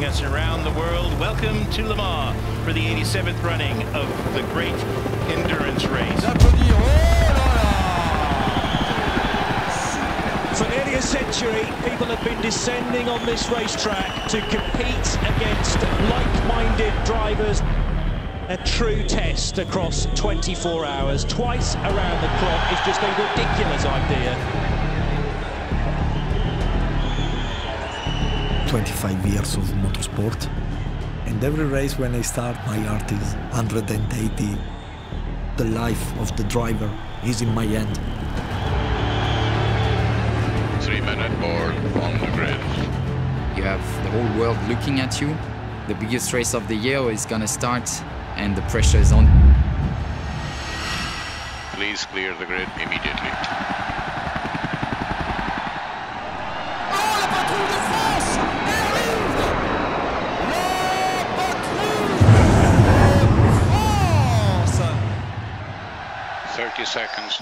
joining us around the world. Welcome to Le Mans for the 87th running of the great endurance race. For nearly a century, people have been descending on this racetrack to compete against like-minded drivers. A true test across 24 hours, twice around the clock, is just a ridiculous idea. 25 years of motorsport, and every race when I start, my heart is 180. The life of the driver is in my hand. 3-minute board on the grid. You have the whole world looking at you. The biggest race of the year is gonna start, and the pressure is on. Please clear the grid immediately. Oh, la patrouille de France! Elle arrive! La patrouille de France! 30 seconds.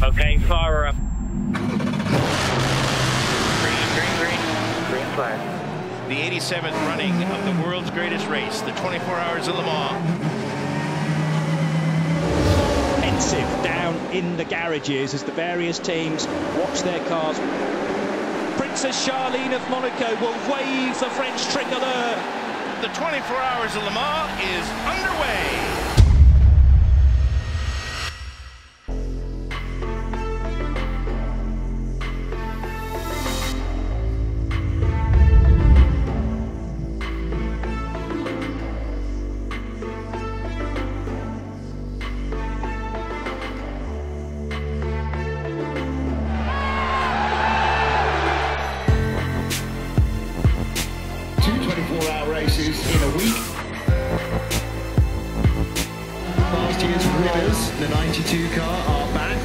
Okay, fire up. Green flag. The 87th running of the world's greatest race, the 24 Hours of Le Mans. Pensive down in the garages as the various teams watch their cars. Princess Charlene of Monaco will wave the French tricolor. The 24 Hours of Le Mans is underway. Races in a week. Last year's winners, the 92 car, are back.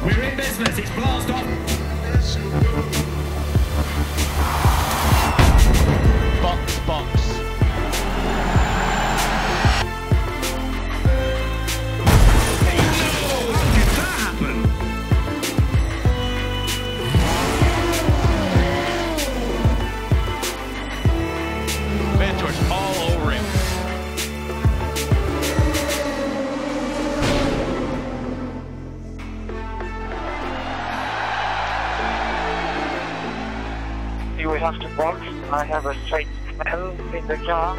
We're in business, it's blast off. Box, box. We have to box. I have a straight smell in the car.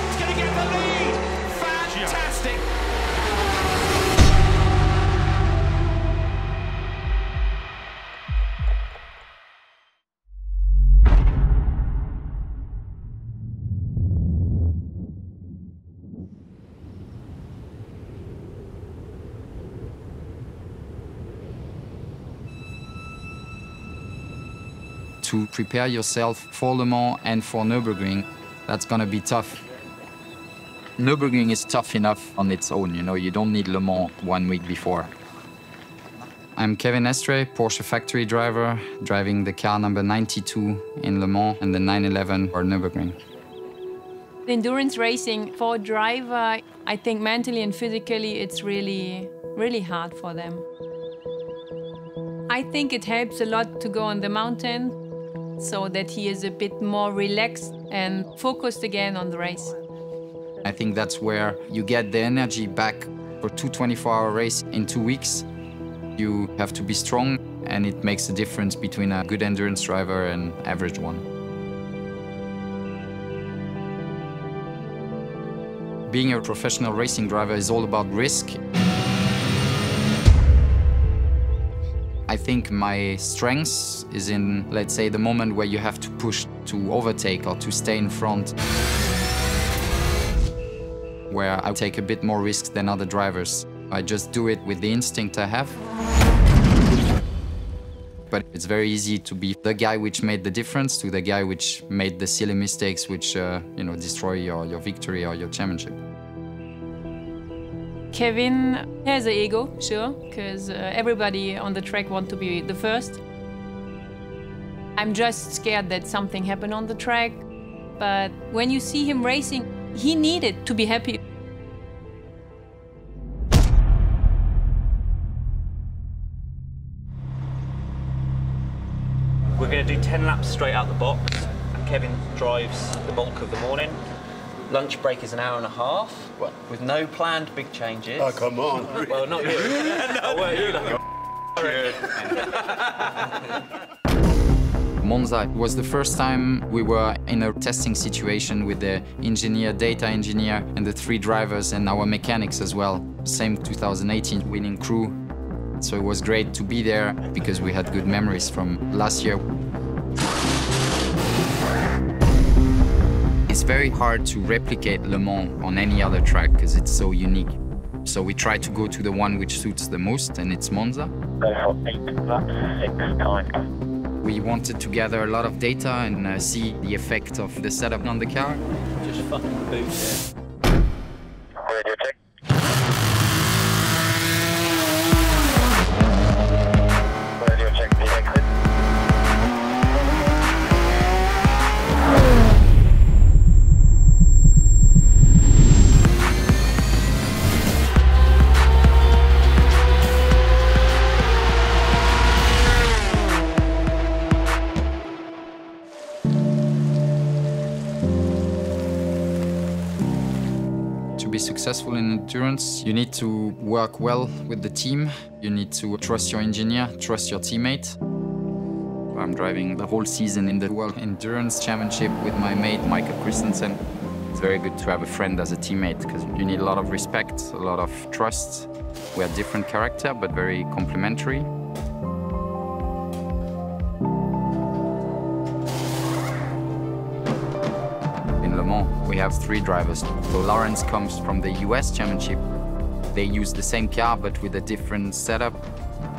It's going to get the lead! Fantastic! To prepare yourself for Le Mans and for Nürburgring, that's gonna be tough. Nürburgring is tough enough on its own, you know, you don't need Le Mans 1 week before. I'm Kevin Estre, Porsche factory driver, driving the car number 92 in Le Mans and the 911 for Nürburgring. Endurance racing for a driver, I think mentally and physically it's really hard for them. I think it helps a lot to go on the mountain so that he is a bit more relaxed and focused again on the race. I think that's where you get the energy back for 2 24-hour race in 2 weeks. You have to be strong, and it makes a difference between a good endurance driver and an average one. Being a professional racing driver is all about risk. I think my strength is in, let's say, the moment where you have to push to overtake or to stay in front, where I take a bit more risks than other drivers. I just do it with the instinct I have. But it's very easy to be the guy which made the difference to the guy which made the silly mistakes which destroy your victory or your championship. Kevin has an ego, sure, because everybody on the track wants to be the first. I'm just scared that something happened on the track, but when you see him racing, he needed to be happy. going to do 10 laps straight out the box. Kevin drives the bulk of the morning. Lunch break is an hour and a half, with no planned big changes. Oh, come on. Well, not you. No, well, you like Monza was the first time we were in a testing situation with the engineer, data engineer, and the 3 drivers and our mechanics as well. Same 2018 winning crew. So it was great to be there because we had good memories from last year. It's very hard to replicate Le Mans on any other track because it's so unique. So we try to go to the one which suits the most, and it's Monza. Go for 8 laps, 6 times. We wanted to gather a lot of data and see the effect of the setup on the car. Just fucking boot here. Radio check. Radio check the exit. To be successful in endurance, you need to work well with the team. You need to trust your engineer, trust your teammate. I'm driving the whole season in the World Endurance Championship with my mate, Michael Christensen. It's very good to have a friend as a teammate because you need a lot of respect, a lot of trust. We are different character, but very complementary. We have 3 drivers. So Lawrence comes from the US Championship. They use the same car but with a different setup.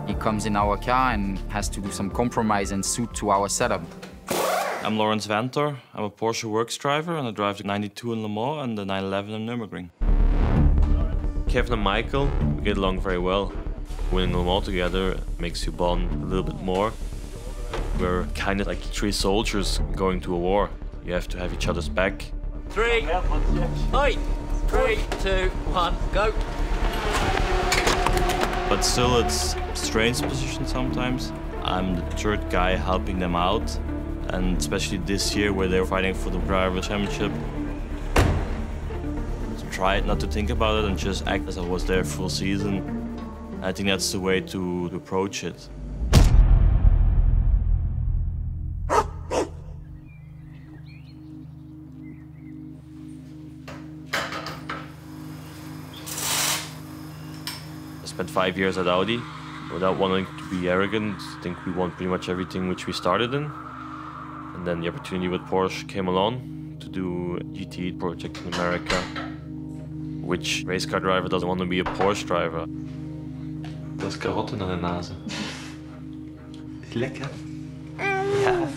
He comes in our car and has to do some compromise and suit to our setup. I'm Lawrence Vantor. I'm a Porsche Works driver and I drive the 92 in Le Mans and the 911 in Nürburgring. Kevin and Michael, we get along very well. Winning Le Mans together makes you bond a little bit more. We're kind of like 3 soldiers going to a war. You have to have each other's back. 3, 2, 1, go. But still, it's a strange position sometimes. I'm the 3rd guy helping them out, and especially this year where they're fighting for the driver championship. Try not to think about it and just act as I was there full season. I think that's the way to approach it. I spent 5 years at Audi without wanting to be arrogant. I think we won pretty much everything which we started in. And then the opportunity with Porsche came along to do a GT project in America. Which race car driver doesn't want to be a Porsche driver? Dat is karotten naar de nase. Lekker. Yeah.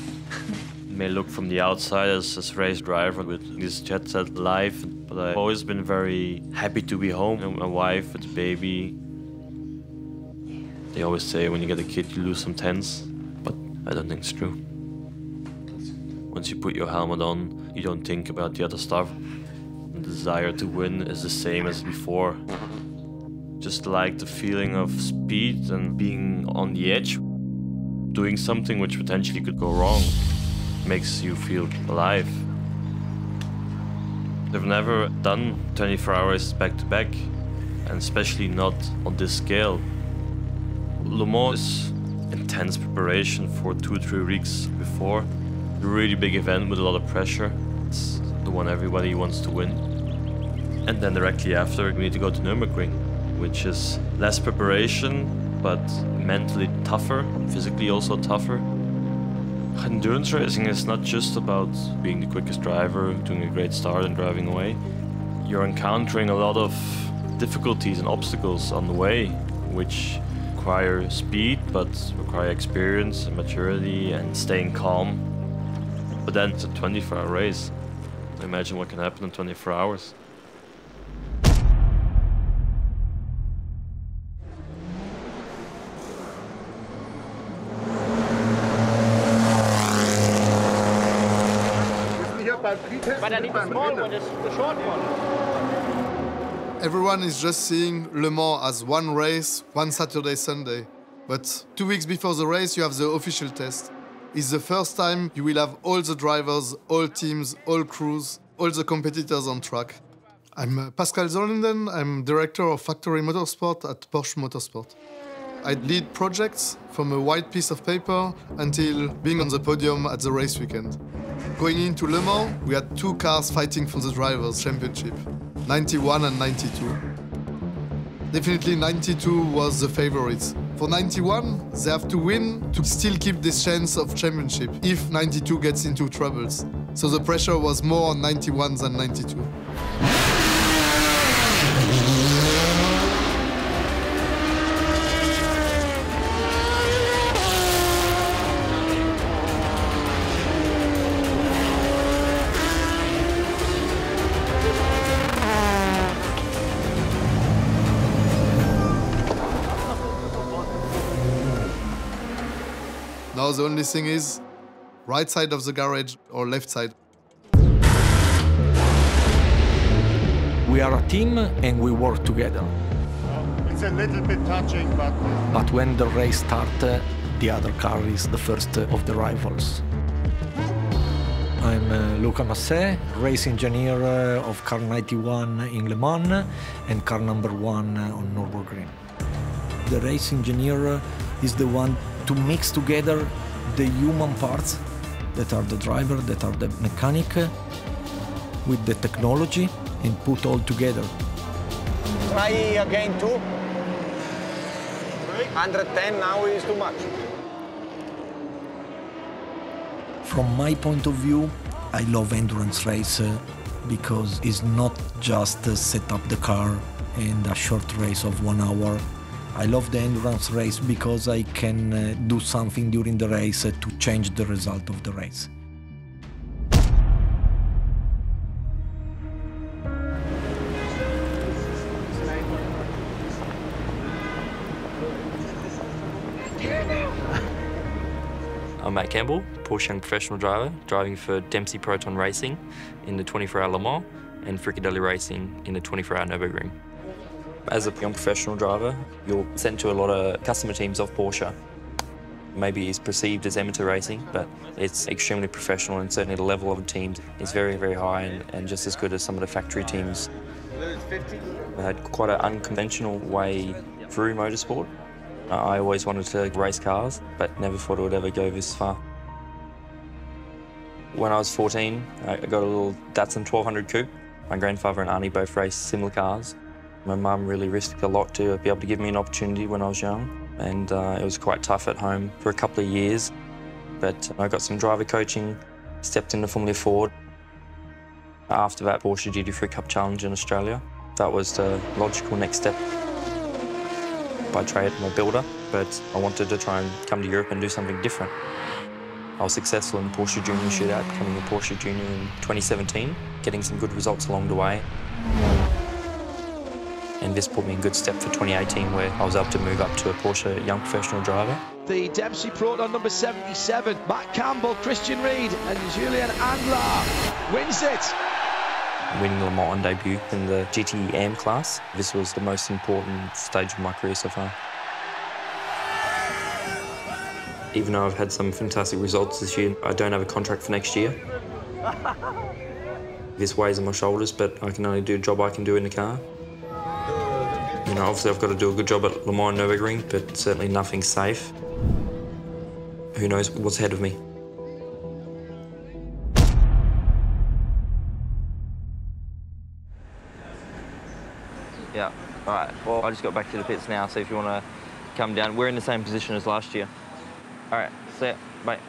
May look from the outside as race driver with this jet set life, but I've always been very happy to be home with my wife, with the baby. They always say when you get a kid you lose some tense, but I don't think it's true. Once you put your helmet on, you don't think about the other stuff. The desire to win is the same as before. Just like the feeling of speed and being on the edge, doing something which potentially could go wrong, makes you feel alive. I've never done 24 hours back to back, and especially not on this scale. Le Mans is intense preparation for 2 or 3 weeks before. A really big event with a lot of pressure. It's the one everybody wants to win. And then directly after, we need to go to Nürburgring, which is less preparation, but mentally tougher, physically also tougher. Endurance racing is not just about being the quickest driver, doing a great start and driving away. You're encountering a lot of difficulties and obstacles on the way, which require speed, but require experience and maturity and staying calm. But then it's a 24-hour race. Imagine what can happen in 24 hours. But I need the small one, the short one. Everyone is just seeing Le Mans as one race, one Saturday, Sunday. But 2 weeks before the race, you have the official test. is the first time you will have all the drivers, all teams, all crews, all the competitors on track. I'm Pascal Zollenden, I'm Director of Factory Motorsport at Porsche Motorsport. I lead projects from a white piece of paper until being on the podium at the race weekend. Going into Le Mans, we had two cars fighting for the Drivers' Championship, 91 and 92. Definitely 92 was the favorite. For 91, they have to win to still keep this chance of championship if 92 gets into troubles. So the pressure was more on 91 than 92. Now the only thing is, right side of the garage or left side. We are a team and we work together. It's a little bit touching, but... But when the race starts, the other car is the first of the rivals. I'm Luca Massé, race engineer of car 91 in Le Mans and car number 1 on Nürburgring. The race engineer is the one to mix together the human parts that are the driver, that are the mechanic, with the technology and put all together. Try again too. 110 now is too much. From my point of view, I love endurance race because it's not just set up the car and a short race of 1 hour. I love the endurance race because I can do something during the race to change the result of the race. I'm Matt Campbell, Porsche young professional driver, driving for Dempsey Proton Racing in the 24-hour Le Mans and Frikadelli Racing in the 24-hour Nürburgring. As a young professional driver, you're sent to a lot of customer teams of Porsche. Maybe it's perceived as amateur racing, but it's extremely professional, and certainly the level of the teams is very, very high and just as good as some of the factory teams. I had quite an unconventional way through motorsport. I always wanted to race cars, but never thought it would ever go this far. When I was 14, I got a little Datsun 1200 coupe. My grandfather and auntie both raced similar cars. My mum really risked a lot to be able to give me an opportunity when I was young, and it was quite tough at home for a couple of years. But I got some driver coaching, stepped into Formula Ford. After that, Porsche GT Cup Challenge in Australia. That was the logical next step. By trade, I'm a builder, but I wanted to try and come to Europe and do something different. I was successful in the Porsche Junior shootout, becoming a Porsche Junior in 2017, getting some good results along the way. And this put me in good step for 2018, where I was able to move up to a Porsche young professional driver. The Dempsey Proton number 77, Matt Campbell, Christian Reed and Julian Andlar wins it. Winning the Le Mans debut in the GT AM class, this was the most important stage of my career so far. Even though I've had some fantastic results this year, I don't have a contract for next year. This weighs on my shoulders, but I can only do the job I can do in the car. You know, obviously I've got to do a good job at Le Mans and Nürburgring, but certainly nothing's safe. Who knows what's ahead of me? Yeah, all right. Well, I just got back to the pits now, so if you want to come down, we're in the same position as last year. All right, see ya. Bye.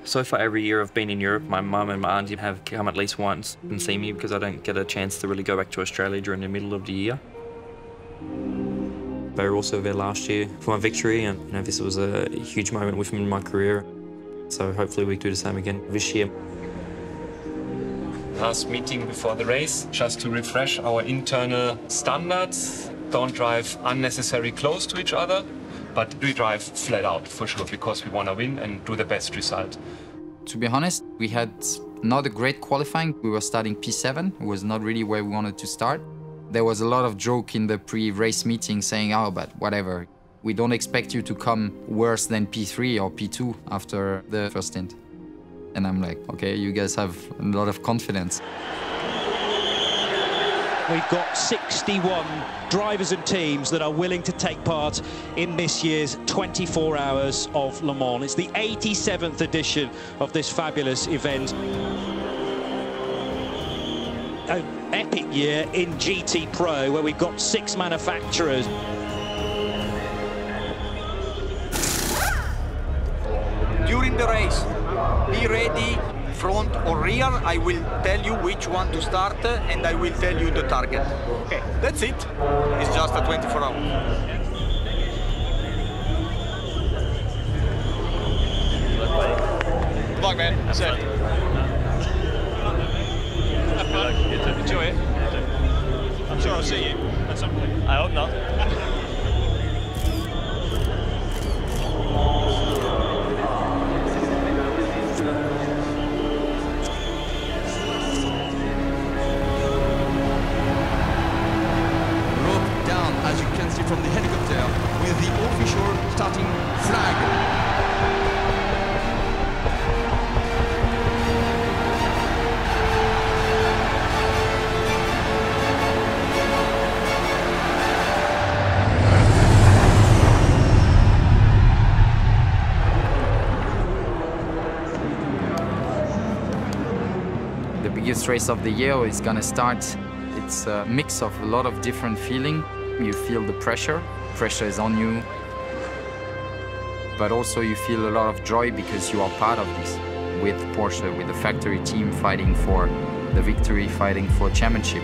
So far every year I've been in Europe, my mum and my auntie have come at least once and seen me because I don't get a chance to really go back to Australia during the middle of the year. They were also there last year for my victory, and you know, this was a huge moment with me in my career. So hopefully we do the same again this year. Last meeting before the race, just to refresh our internal standards. Don't drive unnecessarily close to each other, but we drive flat out for sure, because we want to win and do the best result. To be honest, we had not a great qualifying. We were starting P7. It was not really where we wanted to start. There was a lot of joke in the pre-race meeting saying, oh, but whatever, We don't expect you to come worse than P3 or P2 after the first stint. And I'm like, okay, you guys have a lot of confidence. We've got 61 drivers and teams that are willing to take part in this year's 24 Hours of Le Mans. It's the 87th edition of this fabulous event. An epic year in GT Pro, where we've got 6 manufacturers. During the race, be ready, front or rear. I will tell you which one to start and I will tell you the target. Okay, that's it. It's just a 24 hour. Good luck, man. That's it. Have fun. Enjoy it. I'm sure I'll see you at some point. I hope not. From the helicopter with the official starting flag. The biggest race of the year is gonna start. It's a mix of a lot of different feelings. You feel the pressure is on you, but also you feel a lot of joy because you are part of this with Porsche, with the factory team fighting for the victory, fighting for championship.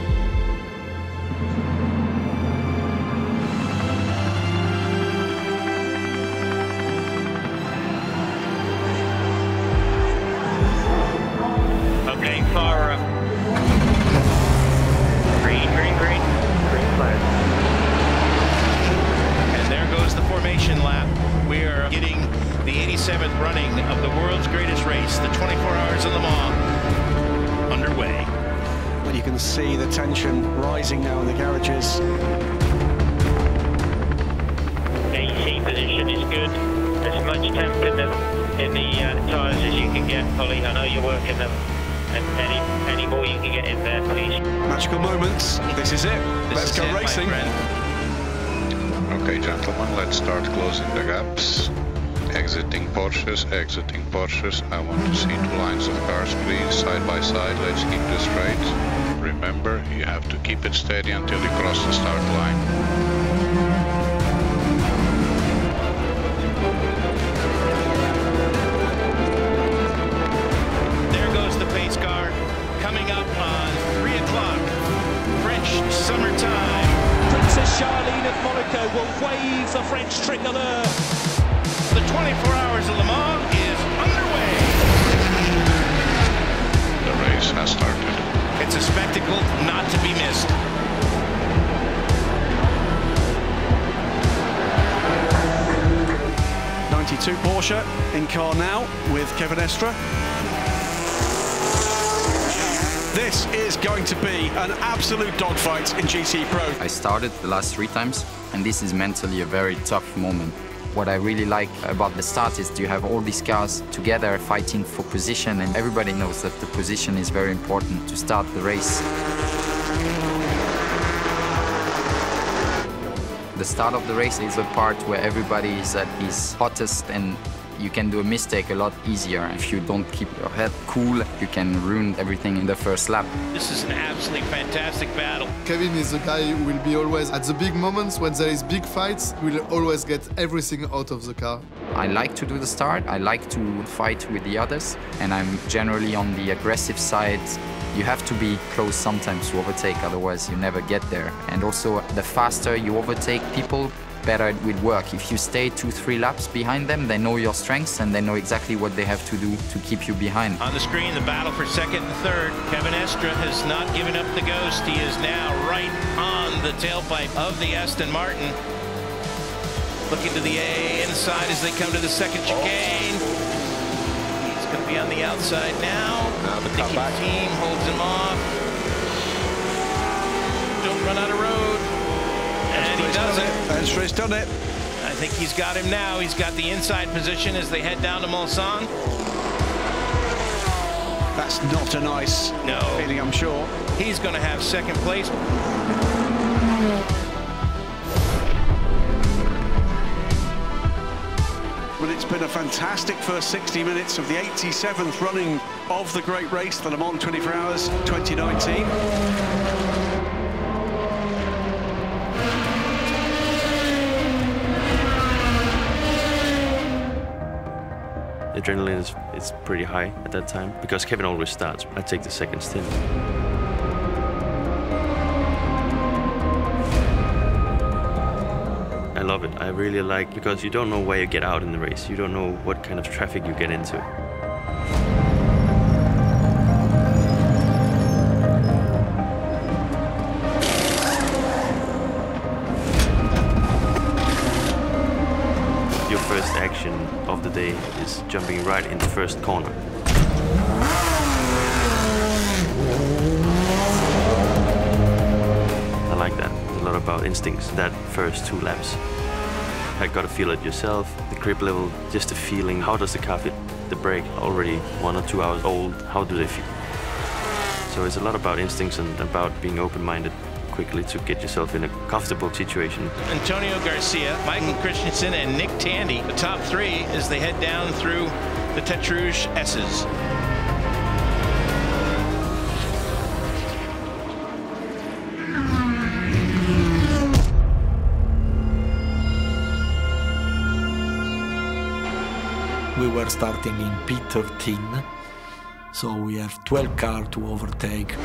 Okay, far green flag. The formation lap. We are getting the 87th running of the world's greatest race, the 24 Hours of Le Mans, underway. But you can see the tension rising now in the garages. AC position is good. As much temp in the tyres as you can get, Ollie. I know you're working them, and any more you can get in there, please. Magical moments. This is it. Let's go racing. Okay, gentlemen, let's start closing the gaps. Exiting Porsches. I want to see 2 lines of cars, please, side by side. Let's keep this straight. Remember, you have to keep it steady until you cross the start line. There goes the pace car, coming up on 3 o'clock, French summertime. Princess Charlene of Monaco will wave the French tricolor. The 24 Hours of Le Mans is underway. The race has started. It's a spectacle not to be missed. '92 Porsche in car now with Kevin Estre. This is going to be an absolute dogfight in GT Pro. I started the last 3 times, and this is mentally a very tough moment. What I really like about the start is you have all these cars together fighting for position, and everybody knows that the position is very important to start the race. The start of the race is a part where everybody is at his hottest, and you can do a mistake a lot easier. If you don't keep your head cool, you can ruin everything in the first lap. This is an absolutely fantastic battle. Kevin is the guy who will be always at the big moments. When there is big fights, will always get everything out of the car. I like to do the start, I like to fight with the others, and I'm generally on the aggressive side. You have to be close sometimes to overtake, otherwise you never get there. And also, the faster you overtake people, better it will work. If you stay 2-3 laps behind them, they know your strengths and they know exactly what they have to do to keep you behind. On the screen, the battle for second and third. Kevin Estre has not given up the ghost. He is now right on the tailpipe of the Aston Martin. Looking to the inside as they come to the second chicane. He's going to be on the outside now. The team holds him off. Don't run out of road. And he does it. Estre's done it. I think he's got him now. He's got the inside position as they head down to Mulsanne. That's not a nice feeling, I'm sure. He's going to have second place. Well, it's been a fantastic first 60 minutes of the 87th running of the great race, the Le Mans 24 Hours 2019. The adrenaline is pretty high at that time because Kevin always starts. I take the second stint. I love it. I really like because you don't know where you get out in the race. You don't know what kind of traffic you get into. Your first action of the day is jumping right in the first corner. I like that. It's a lot about instincts, that first 2 laps. I got to feel it yourself, the grip level, just the feeling. How does the car fit the brake? Already 1 or 2 hours old, how do they feel? So it's a lot about instincts and about being open-minded quickly to get yourself in a comfortable situation. Antonio Garcia, Michael Christensen, and Nick Tandy, the top 3 as they head down through the Tête Rouge S's. We were starting in P13, so we have 12 cars to overtake.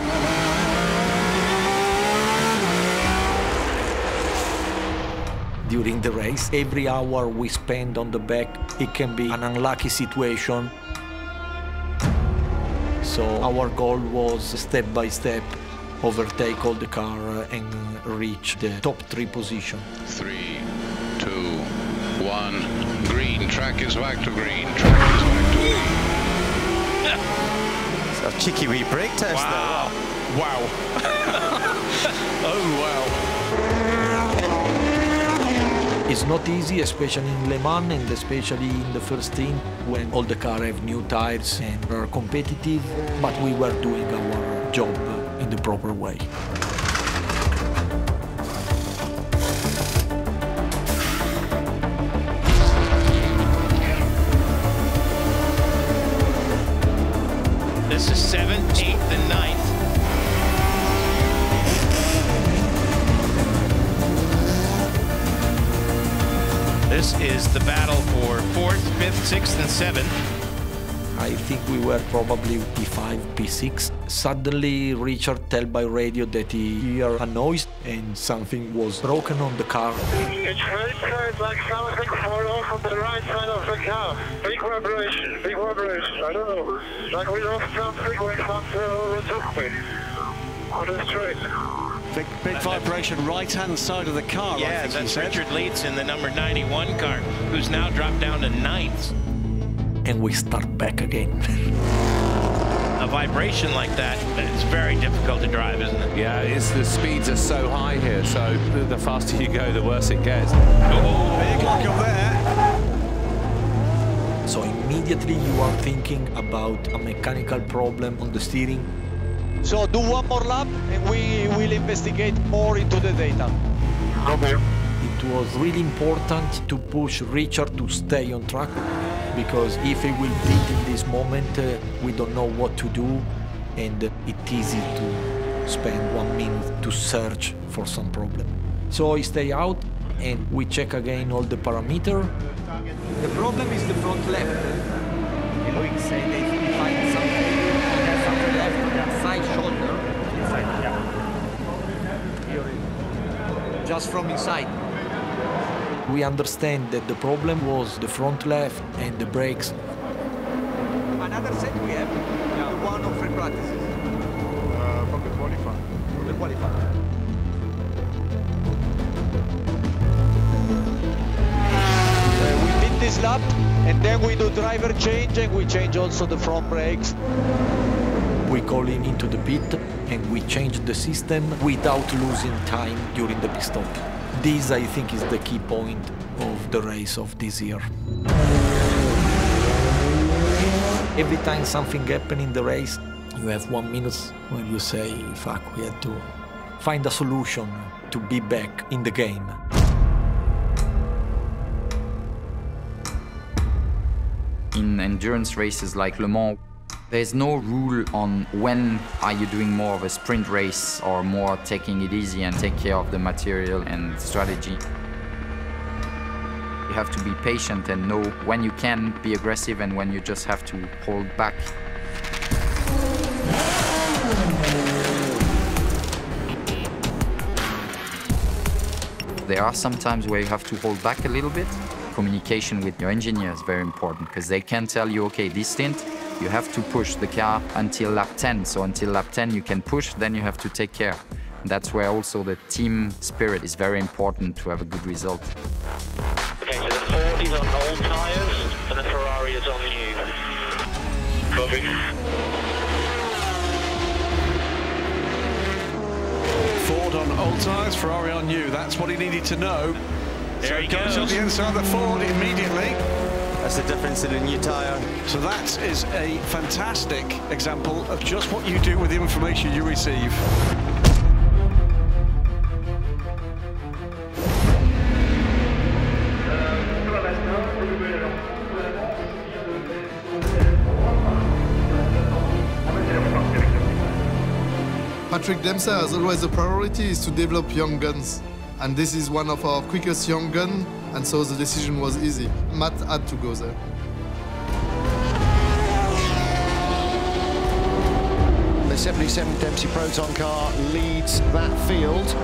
During the race, every hour we spend on the back, it can be an unlucky situation. So our goal was step by step, overtake all the car and reach the top 3 position. 3, 2, 1, green. Track is back to green. Track is back to green. So a cheeky wee brake test wow. there. Wow. Oh, wow. It's not easy, especially in Le Mans and especially in the first stint when all the cars have new tires and are competitive, but we were doing our job in the proper way. This is 7th, 8th, and 9th. This is the battle for 4th, 5th, 6th, and 7th. I think we were probably P5, P6. Suddenly, Richard told by radio that he heard a noise and something was broken on the car. It felt like something fall off on the right side of the car. Big vibration, big vibration. I don't know. Like we lost something when something overtook me on the street. Big vibration right-hand side of the car, yeah, I think that's Richard Leitz in the number 91 car, who's now dropped down to 9th. And we start back again. A vibration like that, it's very difficult to drive, isn't it? Yeah, the speeds are so high here, so the faster you go, the worse it gets. Oh, big lock up there. So immediately you are thinking about a mechanical problem on the steering. So do one more lap and we will investigate more into the data. Okay. It was really important to push Richard to stay on track, because if he will beat in this moment, we don't know what to do, and it's easy to spend 1 minute to search for some problem. So he stay out and we check again all the parameters. The problem is the front left. Loic said they find something. There's something left on that side shoulder. Inside, yeah. Just from inside. We understand that the problem was the front left and the brakes. Another set we have, the one of free practices. From the qualifier. The qualifier. We beat this lap and then we do driver change and we change also the front brakes. We call him into the pit and we change the system without losing time during the pit stop. This, I think, is the key point of the race of this year. Every time something happens in the race, you have 1 minute where you say, fuck, we had to find a solution to be back in the game. In endurance races like Le Mans, there's no rule on when are you doing more of a sprint race or more taking it easy and take care of the material and strategy. You have to be patient and know when you can be aggressive and when you just have to hold back. There are some times where you have to hold back a little bit. Communication with your engineer is very important because they can tell you, okay, this stint, you have to push the car until lap 10. So until lap 10 you can push, then you have to take care. And that's where also the team spirit is very important to have a good result. Okay, so the Ford is on old tyres and the Ferrari is on new. Copy. Ford on old tyres, Ferrari on new. That's what he needed to know. There so he goes goes. on the inside of the Ford immediately. That's the difference in a new tyre. So that is a fantastic example of just what you do with the information you receive. Patrick Dempsey has always a priority is to develop young guns. And this is one of our quickest young guns, and so the decision was easy. Matt had to go there. The 77 Dempsey Proton car leads that field.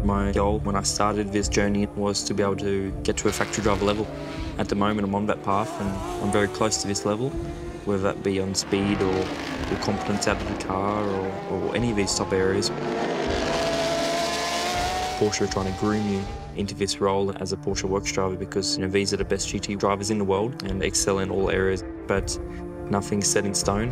My goal when I started this journey was to be able to get to a factory driver level. At the moment I'm on that path and I'm very close to this level, whether that be on speed or competence out of the car or any of these top areas. Porsche are trying to groom you into this role as a Porsche works driver because these are the best GT drivers in the world and they excel in all areas, but nothing's set in stone.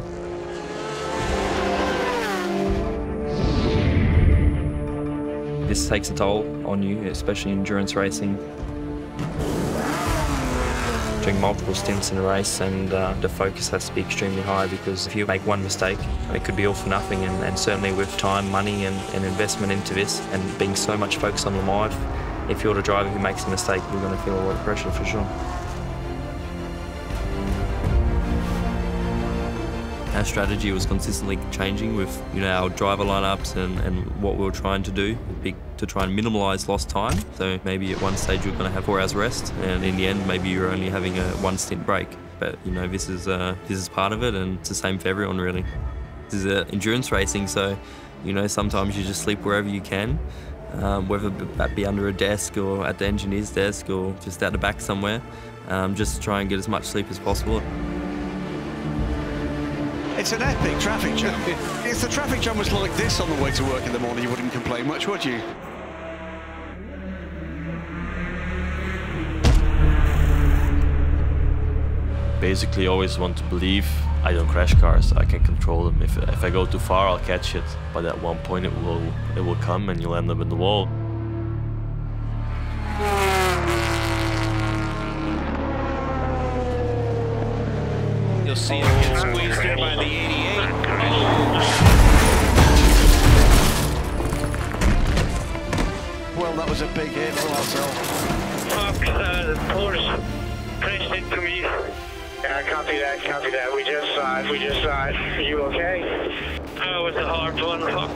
This takes a toll on you, especially in endurance racing. Doing multiple stints in a race and the focus has to be extremely high because if you make one mistake, it could be all for nothing, and certainly with time, money and investment into this and being so much focused on Le Mans, if you're the driver who makes a mistake, you're going to feel a lot of pressure for sure. Our strategy was consistently changing with our driver lineups and what we were trying to do to try and minimise lost time. So maybe at one stage you're going to have 4 hours rest, and in the end maybe you're only having a 1 stint break. But this is part of it, and it's the same for everyone really. This is endurance racing, so sometimes you just sleep wherever you can, whether that be under a desk or at the engineer's desk or just out the back somewhere, just to try and get as much sleep as possible. It's an epic traffic jam. If the traffic jam was like this on the way to work in the morning, you wouldn't complain much, would you? Basically always want to believe I don't crash cars, I can control them. If I go too far, I'll catch it, but at one point it will come and you'll end up in the wall. You'll see him get squeezed there by the 88. Well, that was a big hit for ourselves. Fuck, Porsche crashed into me. Yeah, copy that, copy that. We just saw it. Are you okay? Oh, it was a hard one, fuck.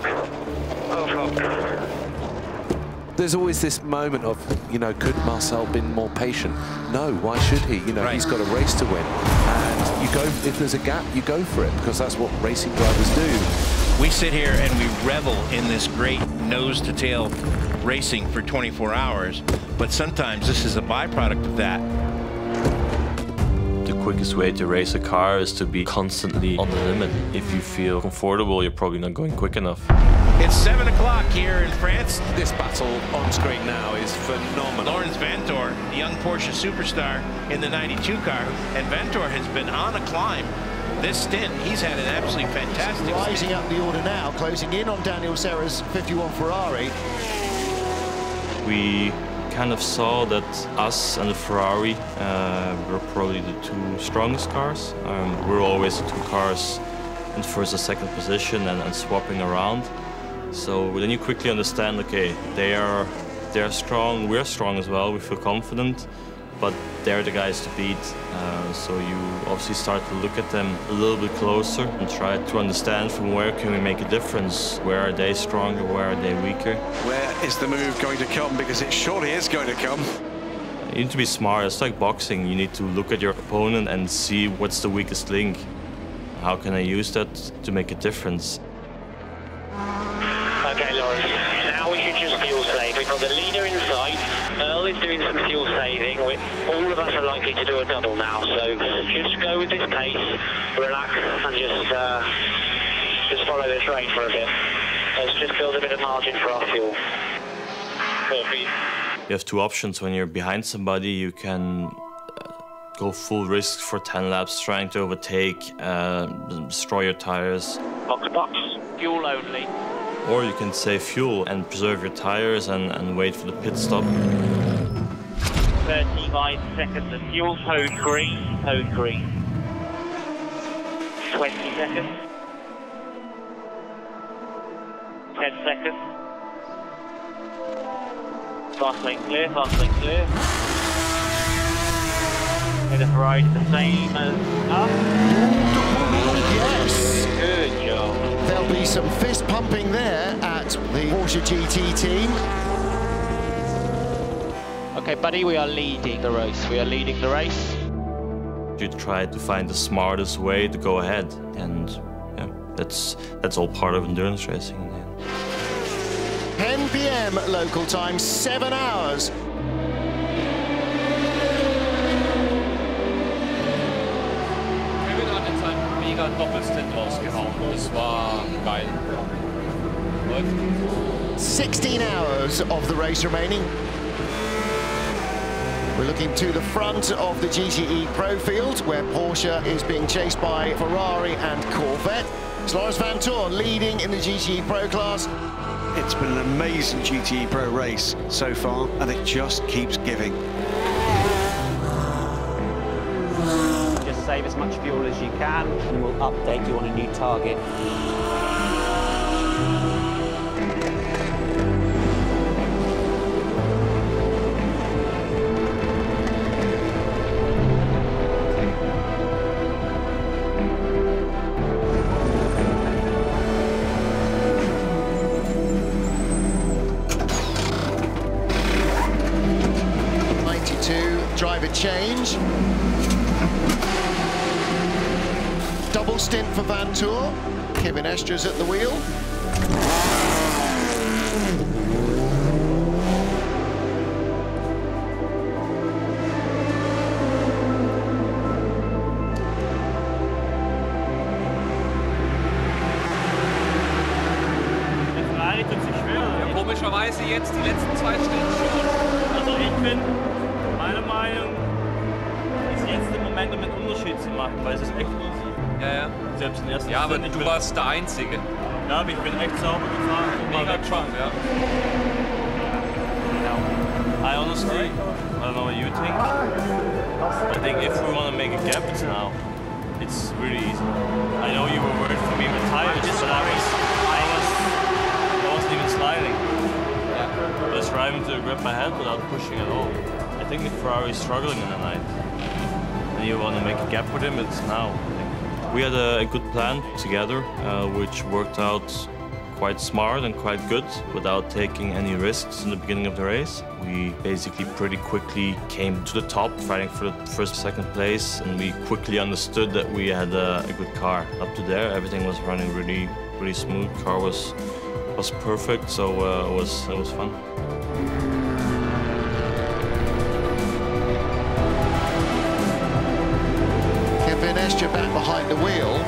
Oh, fuck. There's always this moment of, could Marcel been more patient? No, why should he? Right. He's got a race to win. And you go, if there's a gap, you go for it, because that's what racing drivers do. We sit here and we revel in this great nose-to-tail racing for 24 hours, but sometimes this is a byproduct of that. The quickest way to race a car is to be constantly on the limit. If you feel comfortable, you're probably not going quick enough. It's 7 o'clock here in France. This battle on screen now is phenomenal. Laurens Vanthoor, the young Porsche superstar in the 92 car, and Vanthoor has been on a climb this stint, he's had an absolutely fantastic Rising stint. up the order now, closing in on Daniel Serra's 51 Ferrari. We kind of saw that us and the Ferrari were probably the two strongest cars. We're always the two cars in first or second position and swapping around. So then you quickly understand, okay, they're strong, we're strong as well, we feel confident, but they're the guys to beat. So you obviously start to look at them a little bit closer and try to understand from where can we make a difference. Where are they stronger, where are they weaker? Where is the move going to come? Because it surely is going to come. You need to be smart. It's like boxing. You need to look at your opponent and see what's the weakest link. How can I use that to make a difference? Okay, Lawrence, now we should just fuel save. We've got the leader inside. Earl is doing some fuel saving. All of us are likely to do a double now, so just go with this pace, relax, and just follow this rain for a bit. Let's just build a bit of margin for our fuel. You have two options. When you're behind somebody, you can go full risk for 10 laps, trying to overtake, destroy your tires. Box, fuel only. Or you can save fuel and preserve your tires and wait for the pit stop. 35 seconds of fuel, code green, code green. 20 seconds. 10 seconds. Fast lane clear, fast lane clear. Okay, the Ferrari the same as us. Yes! Good job. There'll be some fist pumping there at the Porsche GT team. Okay, buddy, we are leading the race. We are leading the race. You try to find the smartest way to go ahead, and yeah, that's all part of endurance racing. Yeah. 10 p.m. local time, 7 hours. Mega Doppelstint rausgehauen. Das war geil. 16 hours of the race remaining. We're looking to the front of the GTE Pro field, where Porsche is being chased by Ferrari and Corvette. It's Lawrence Vanthoor leading in the GTE Pro class. It's been an amazing GTE Pro race so far, and it just keeps giving. Just save as much fuel as you can, and we'll update you on a new target. Driver change. Double stint for Vanthoor. Kevin Estra's at the wheel. Ferrari tut sich schwer. Ja, komischerweise jetzt die letzten 2 Stunden. Also ich finde, meine Meinung ist jetzt im Moment einen Unterschied zu machen, weil es ist echt easy. Ja, ja. Selbst im ersten Ja, aber Stint, du warst der Einzige. Ja, aber ich bin echt sauber gefahren. Mega Trump, ja. I honestly, I don't know what you think. I think if we want to make a gap, it's now. It's really easy. I know you were worried for me with tires, but I wasn't even sliding. I was driving to grab my head without pushing at all. I think if Ferrari is struggling in the night, and you want to make a gap with him, it's now. We had a good plan together, which worked out quite smart and quite good without taking any risks in the beginning of the race. We basically pretty quickly came to the top, fighting for the first, second place, and we quickly understood that we had a good car. Up to there, everything was running really smooth. Car was perfect, so it was fun. Kevin Estra back behind the wheel.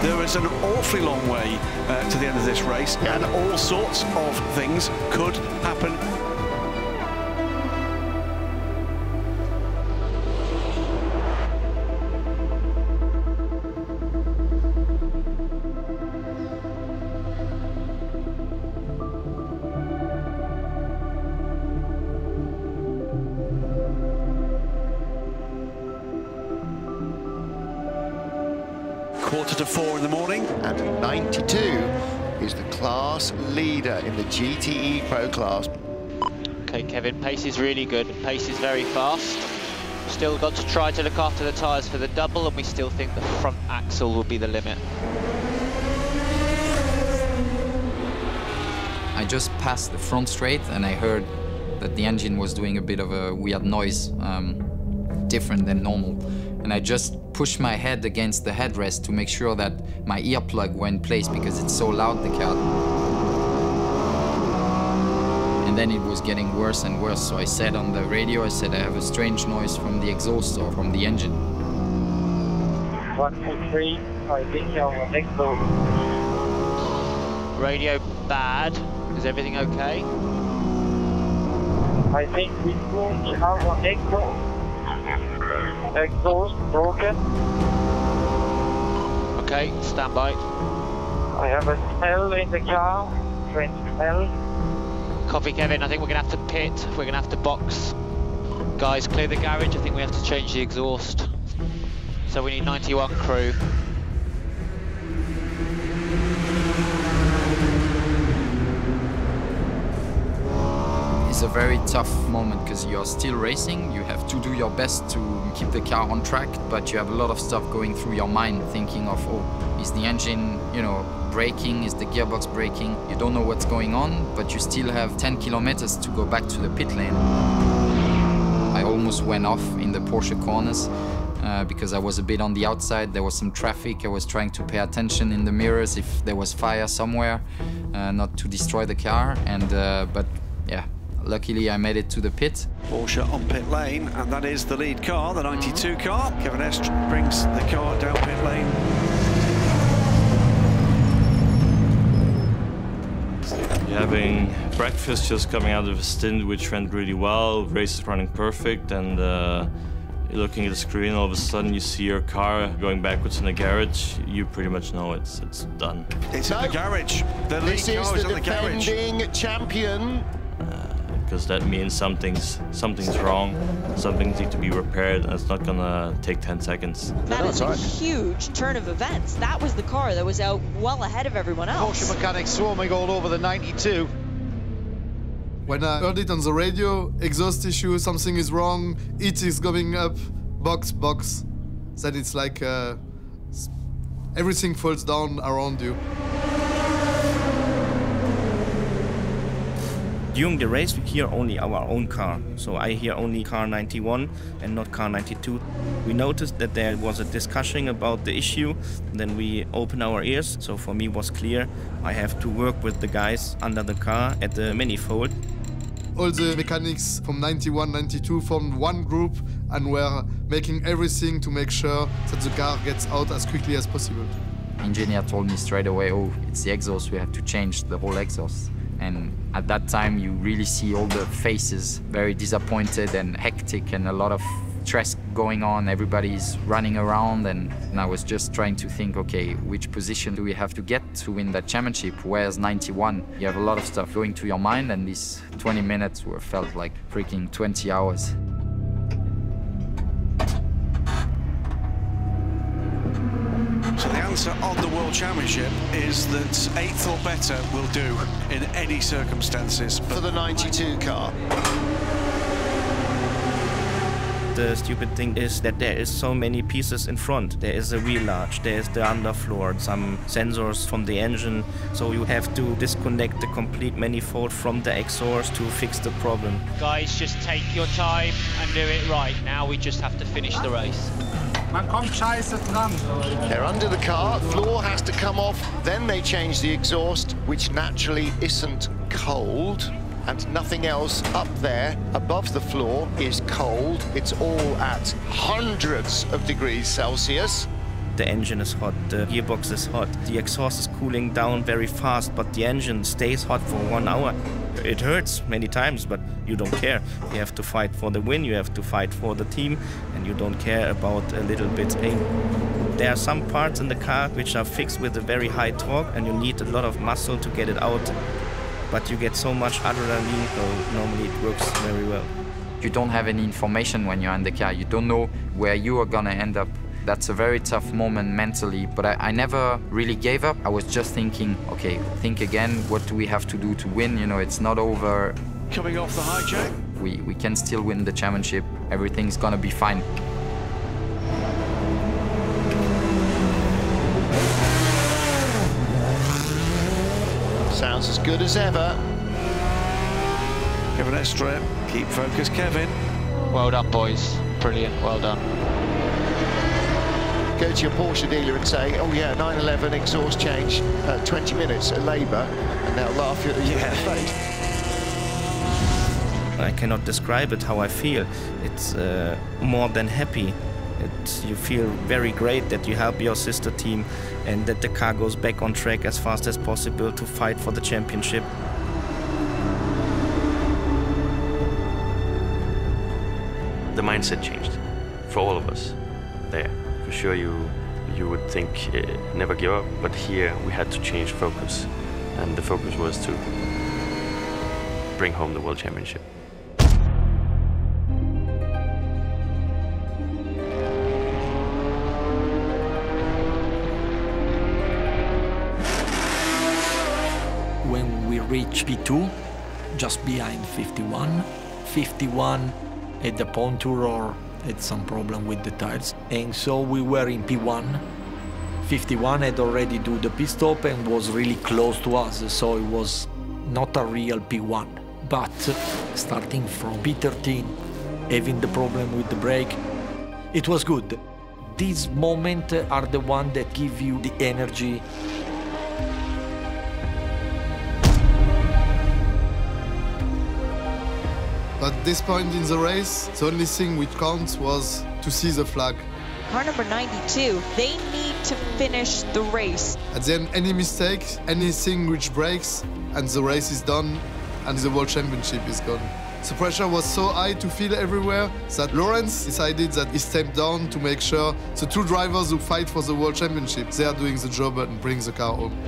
There is an awfully long way to the end of this race, and all sorts of things could happen. 4:45 in the morning. And 92 is the class leader in the GTE Pro class. Okay, Kevin, pace is really good. Pace is very fast. Still got to try to look after the tyres for the double, and we still think the front axle will be the limit. I just passed the front straight and I heard that the engine was doing a bit of a weird noise, different than normal. And I just pushed my head against the headrest to make sure that my earplug were in place because it's so loud, the car. And then it was getting worse and worse. So I said on the radio, I said, I have a strange noise from the exhaust or from the engine. 1, 2, 3, I think you're next door. Radio bad. Is everything okay? I think we have our exhaust broken. Okay, stand by. I have a smell in the car, strange smell. Copy, Kevin. I think we're going to have to pit. We're going to have to box. Guys, clear the garage. I think we have to change the exhaust. So we need 91 crew. It's a very tough moment because you're still racing. You have to do your best to keep the car on track, but you have a lot of stuff going through your mind, thinking of, oh, is the engine, braking? Is the gearbox braking? You don't know what's going on, but you still have 10 kilometers to go back to the pit lane. I almost went off in the Porsche corners because I was a bit on the outside. There was some traffic. I was trying to pay attention in the mirrors if there was fire somewhere, not to destroy the car. But yeah. Luckily, I made it to the pit. Porsche on pit lane, and that is the lead car, the 92 car. Kevin Estre brings the car down pit lane. You're having breakfast, just coming out of a stint which went really well, race is running perfect, and you're looking at the screen, all of a sudden you see your car going backwards in the garage. You pretty much know it's done. It's in the garage. The lead car is in the garage. This is the defending champion. Because that means something's wrong, something needs to be repaired, and it's not gonna take 10 seconds. That is a huge turn of events. That was the car that was out well ahead of everyone else. Porsche mechanics swarming all over the 92. When I heard it on the radio, exhaust issue, something is wrong, it is going up, box. Then it's like everything falls down around you. During the race, we hear only our own car. So I hear only car 91 and not car 92. We noticed that there was a discussion about the issue. Then we opened our ears. So for me it was clear I have to work with the guys under the car at the manifold. All the mechanics from 91, 92 formed one group and were making everything to make sure that the car gets out as quickly as possible. Engineer told me straight away, oh, it's the exhaust, we have to change the whole exhaust. And at that time, you really see all the faces very disappointed and hectic and a lot of stress going on. Everybody's running around, and I was just trying to think, okay, which position do we have to get to win that championship? Where's 91? You have a lot of stuff going through your mind, and these 20 minutes were felt like freaking 20 hours. So the answer on the World Championship is that 8th or better will do in any circumstances. For the 92 car. The stupid thing is that there is so many pieces in front. There is a wheel arch, there is the underfloor, some sensors from the engine. So you have to disconnect the complete manifold from the exhaust to fix the problem. Guys, just take your time and do it right. Now we just have to finish the race. They're under the car, floor has to come off, then they change the exhaust, which naturally isn't cold, and nothing else up there above the floor is cold. It's all at hundreds of degrees Celsius. The engine is hot, the gearbox is hot, the exhaust is cooling down very fast, but the engine stays hot for 1 hour. It hurts many times, but you don't care. You have to fight for the win, you have to fight for the team, and you don't care about a little bit pain. There are some parts in the car which are fixed with a very high torque, and you need a lot of muscle to get it out. But you get so much adrenaline, so normally it works very well. You don't have any information when you're in the car. You don't know where you are gonna end up. That's a very tough moment mentally, but I never really gave up. I was just thinking, okay, think again, what do we have to do to win? You know, it's not over. Coming off the hijack. We can still win the championship. Everything's gonna be fine. Sounds as good as ever. Kevin Estre, keep focused, Kevin. Well done, boys. Brilliant, well done. Go to your Porsche dealer and say, oh yeah, 911 exhaust change, 20 minutes at labour, and they'll laugh at you in the face. I cannot describe it how I feel. It's more than happy. You feel very great that you help your sister team and that the car goes back on track as fast as possible to fight for the championship. The mindset changed for all of us there. For sure you would think never give up, but here we had to change focus, and the focus was to bring home the World Championship. When we reached P2, just behind 51, 51 at the Pontour had some problem with the tires, and so we were in P1. 51 had already do the pit stop and was really close to us, so it was not a real P1. But starting from P13, having the problem with the brake, it was good. These moments are the ones that give you the energy. At this point in the race, the only thing which counts was to see the flag. Car number 92, they need to finish the race. At the end, any mistake, anything which breaks, and the race is done, and the World Championship is gone. The pressure was so high to feel everywhere that Lawrence decided that he stepped down to make sure the two drivers who fight for the World Championship, they are doing the job and bring the car home.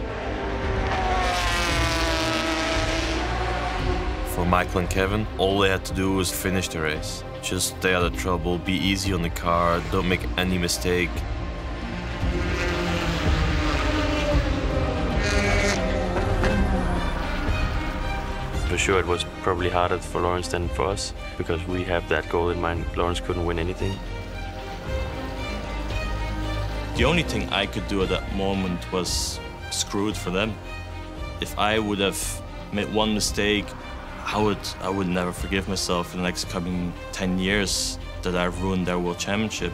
For Michael and Kevin, all they had to do was finish the race. Just stay out of trouble, be easy on the car, don't make any mistake. For sure it was probably harder for Lawrence than for us, because we have that goal in mind. Lawrence couldn't win anything. The only thing I could do at that moment was screw it for them. If I would have made one mistake, I would never forgive myself in the next coming 10 years that I've ruined their World Championship.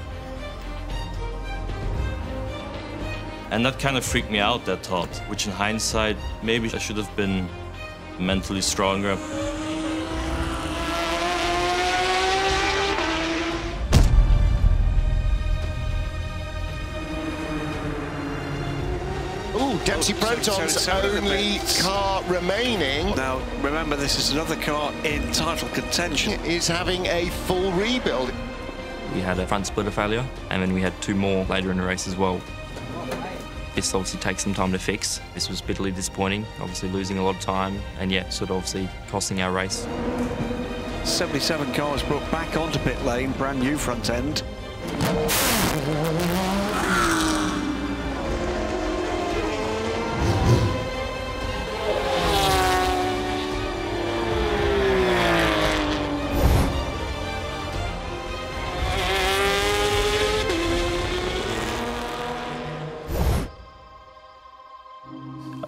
And that kind of freaked me out, that thought, which in hindsight, maybe I should have been mentally stronger. Dempsey Proton's only car remaining. Now, remember, this is another car in title contention. Is having a full rebuild. We had a front splitter failure, and then we had two more later in the race as well. This obviously takes some time to fix. This was bitterly disappointing, obviously losing a lot of time, and yet sort of obviously costing our race. 77 cars brought back onto pit lane, brand new front end.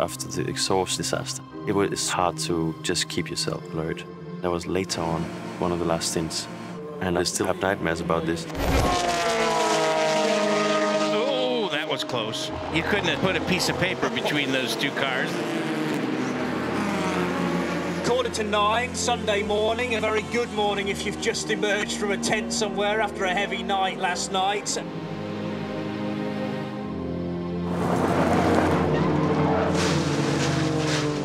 After the exhaust disaster, it was hard to just keep yourself alert. That was later on, one of the last stints, and I still have nightmares about this. Oh, that was close. You couldn't have put a piece of paper between those two cars. 8:45 Sunday morning, a very good morning if you've just emerged from a tent somewhere after a heavy night last night.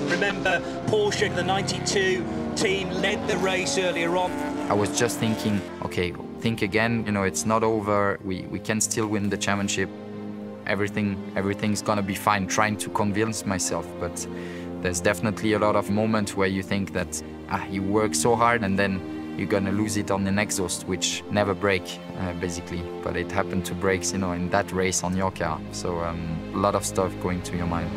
Remember, Porsche, the 92 team, led the race earlier on. I was just thinking, okay, think again, you know, it's not over, we can still win the championship. Everything's gonna be fine, trying to convince myself, but there's definitely a lot of moments where you think that you work so hard and then you're gonna lose it on an exhaust, which never break, basically. But it happened to break, you know, in that race on your car. So a lot of stuff going to your mind.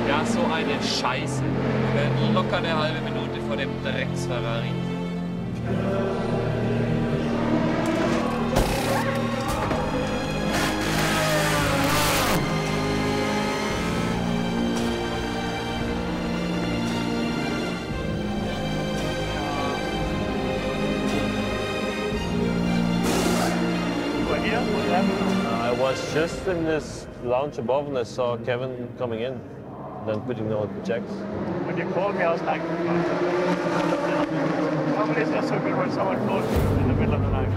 Ja, so eine Scheiße. Wir werden locker eine halbe Minute vor dem Drecks-Ferrari. I was just in this lounge above and I saw Kevin coming in, then putting on the checks. When you called me, I was like, normally it's not so good when someone calls you in the middle of the night.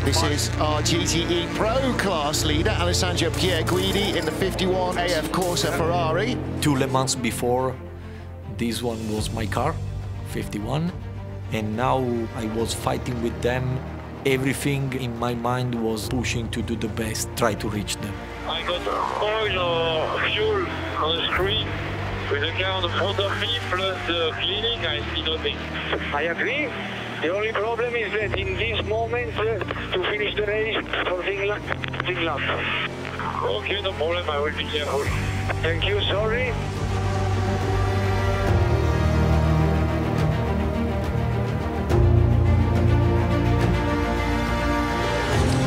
This is our GTE Pro class leader, Alessandro Pierguidi, in the 51 AF Corsa Ferrari. 2 Le Mans before, this one was my car, 51, and now I was fighting with them. Everything in my mind was pushing to do the best, try to reach them. I got oil or fuel on the screen. With the car in front of me, plus the cleaning, I see nothing. I agree. The only problem is that in this moment, to finish the race, something lap. Okay, no problem, I will be careful. Thank you, sorry.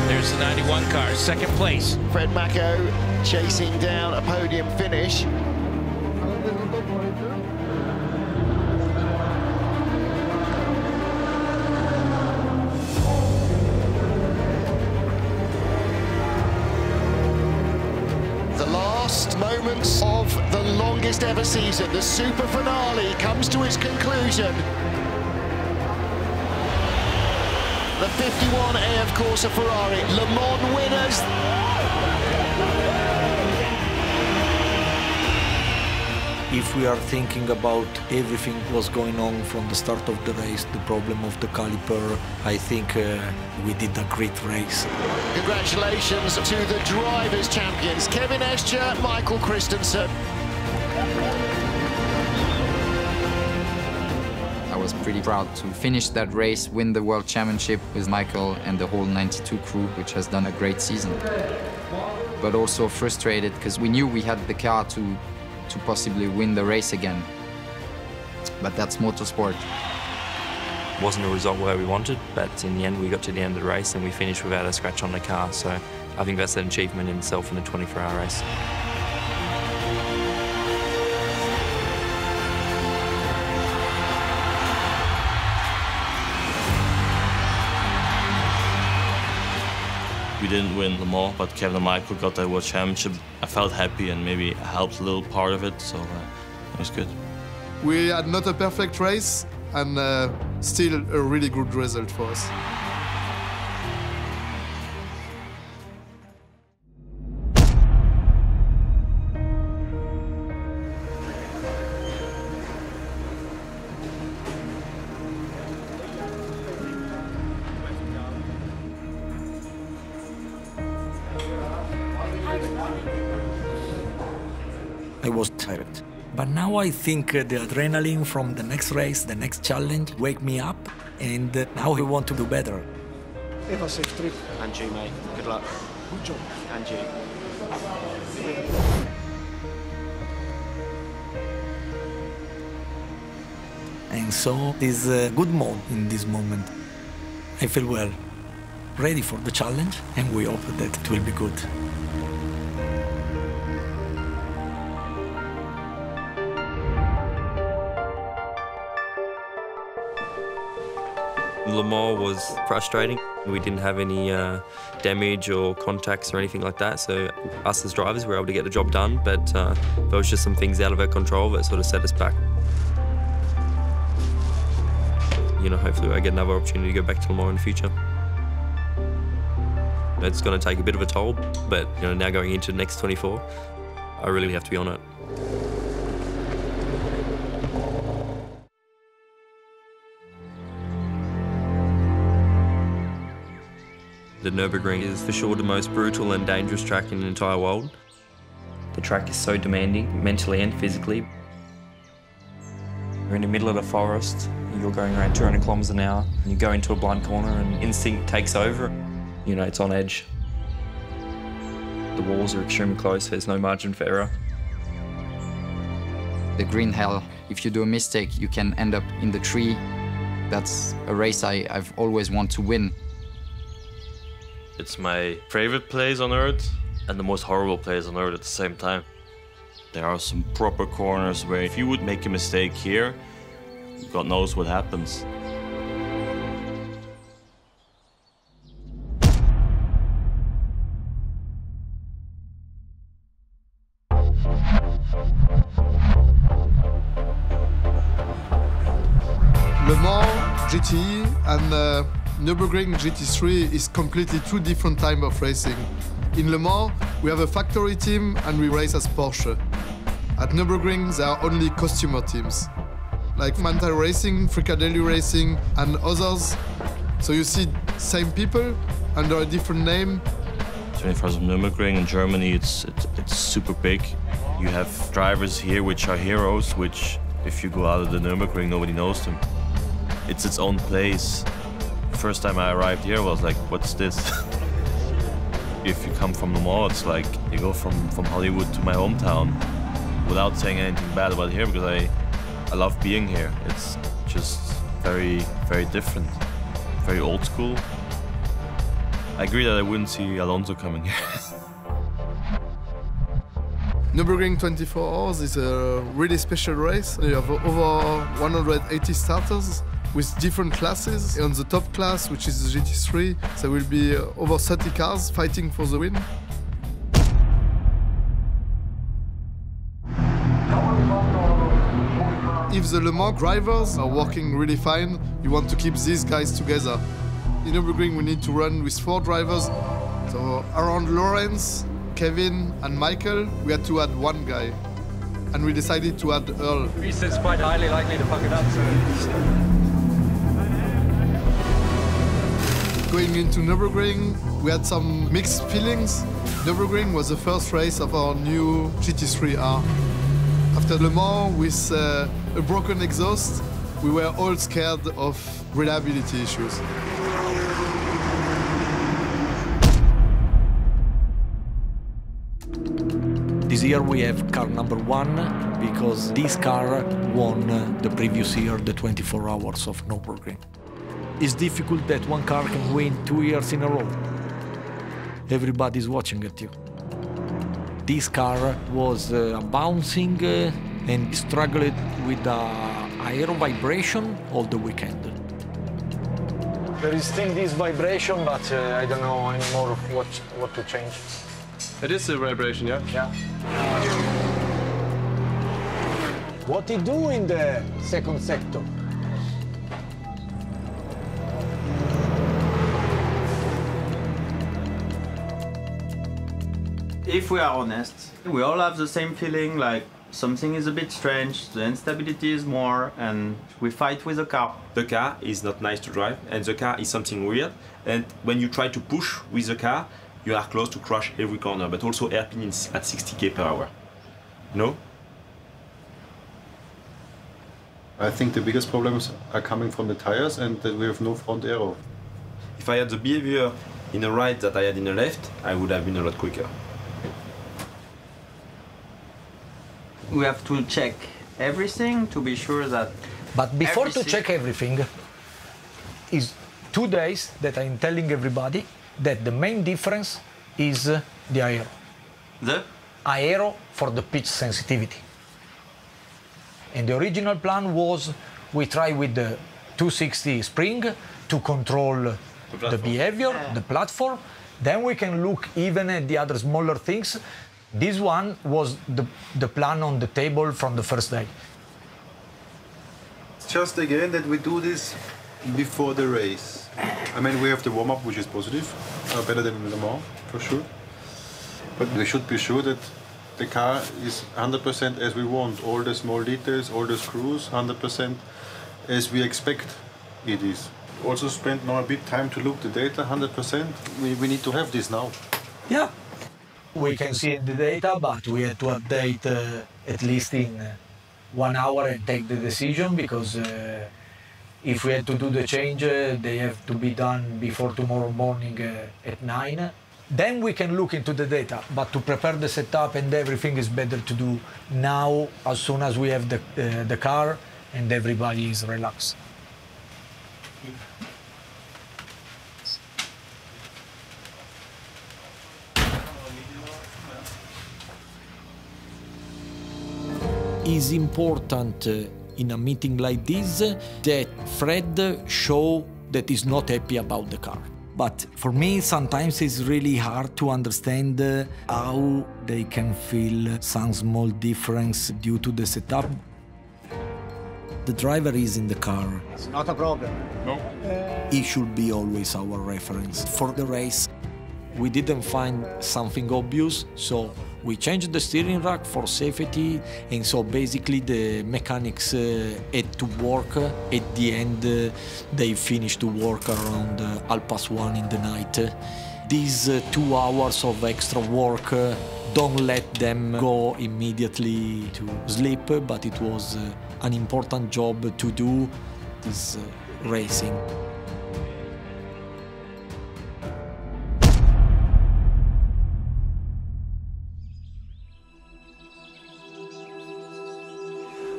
There's the 91 car, second place. Fred Macko chasing down a podium finish. The last moments of the longest ever season, the super finale, comes to its conclusion. The 51 AF Corsa Ferrari Le Mans winners. If we are thinking about everything was going on from the start of the race, the problem of the caliper, I think we did a great race. Congratulations to the drivers' champions, Kevin Escher, Michael Christensen. I was pretty proud to finish that race, win the World Championship with Michael and the whole 92 crew, which has done a great season. But also frustrated because we knew we had the car to possibly win the race again. But that's motorsport. Wasn't a result where we wanted, but in the end we got to the end of the race and we finished without a scratch on the car. So I think that's an achievement in itself in a 24-hour race. We didn't win Le Mans, but Kevin and Michael got the World Championship. I felt happy and maybe helped a little part of it, so it was good. We had not a perfect race, and still a really good result for us. I was tired. But now I think the adrenaline from the next race, the next challenge, wake me up, and now I want to do better. Have a safe trip. And you, mate. Good luck. Good job. And you. And so it's a good mood in this moment. I feel well, ready for the challenge, and we hope that it will be good. Le Mans was frustrating. We didn't have any damage or contacts or anything like that, so us as drivers were able to get the job done, but there was just some things out of our control that sort of set us back. You know, hopefully I get another opportunity to go back to Le Mans in the future. It's going to take a bit of a toll, but you know, now going into the next 24, I really have to be on it. The Nürburgring is for sure the most brutal and dangerous track in the entire world. The track is so demanding, mentally and physically. You're in the middle of the forest, you're going around 200 kilometers an hour, and you go into a blind corner and instinct takes over. You know, it's on edge. The walls are extremely close, there's no margin for error. The green hell, if you do a mistake, you can end up in the tree. That's a race I've always wanted to win. It's my favorite place on Earth and the most horrible place on Earth at the same time. There are some proper corners where if you would make a mistake here, God knows what happens. Le Mans GT and Nürburgring GT3 is completely two different types of racing. In Le Mans, we have a factory team and we race as Porsche. At Nürburgring, there are only costumer teams, like Manthey-Racing, Frikadelli Racing, and others. So you see same people under a different name. 24 Hours of Nürburgring in Germany, it's super big. You have drivers here which are heroes, which if you go out of the Nürburgring, nobody knows them. It's its own place. First time I arrived here, I was like, what's this? If you come from Le Mans, it's like you go from Hollywood to my hometown without saying anything bad about here, because I love being here. It's just very, very different, very old school. I agree that I wouldn't see Alonso coming here. Nürburgring 24 Hours is a really special race. You have over 180 starters with different classes. On the top class, which is the GT3, there will be over 30 cars fighting for the win. If the Le Mans drivers are working really fine, you want to keep these guys together. In Nürburgring, we need to run with 4 drivers. So around Lawrence, Kevin and Michael, we had to add 1 guy. And we decided to add Earl. Reese is quite highly likely to fuck it up, so... Going into Nürburgring, we had some mixed feelings. Nürburgring was the first race of our new GT3R. After Le Mans, with a broken exhaust, we were all scared of reliability issues. This year we have car number 1 because this car won the previous year the 24 Hours of Nürburgring. It's difficult that one car can win 2 years in a row. Everybody's watching at you. This car was bouncing and struggled with aero vibration all the weekend. There is still this vibration, but I don't know anymore what to change. It is a vibration, yeah? Yeah. What do you do in the second sector? If we are honest, we all have the same feeling, like something is a bit strange, the instability is more, and we fight with the car. The car is not nice to drive, and the car is something weird, and when you try to push with the car, you are close to crash every corner, but also hairpin is at 60 km/h. No? I think the biggest problems are coming from the tires and that we have no front aero. If I had the behavior in the right that I had in the left, I would have been a lot quicker. We have to check everything to be sure that... But before to check everything, is 2 days that I'm telling everybody that the main difference is the aero. The? Aero for the pitch sensitivity. And the original plan was we try with the 260 spring to control the behavior, the platform. Then we can look even at the other smaller things. This one was the plan on the table from the first day. Just again that we do this before the race. I mean, we have the warm-up, which is positive, better than in Le Mans, for sure. But we should be sure that the car is 100% as we want. All the small details, all the screws, 100% as we expect it is. also spent now a bit time to look the data, 100%. We need to have this now. Yeah. We can see the data, but we had to update at least in 1 hour and take the decision, because if we had to do the change, they have to be done before tomorrow morning at 9. Then we can look into the data, but to prepare the setup and everything is better to do now, as soon as we have the car and everybody is relaxed. It's important in a meeting like this that Fred show that he's not happy about the car. But for me, sometimes it's really hard to understand how they can feel some small difference due to the setup. The driver is in the car. It's not a problem. No. He should be always our reference. For the race, we didn't find something obvious, so we changed the steering rack for safety, and so basically the mechanics had to work. At the end, they finished to work around 1:30 in the night. These 2 hours of extra work, don't let them go immediately to sleep, but it was an important job to do, this racing.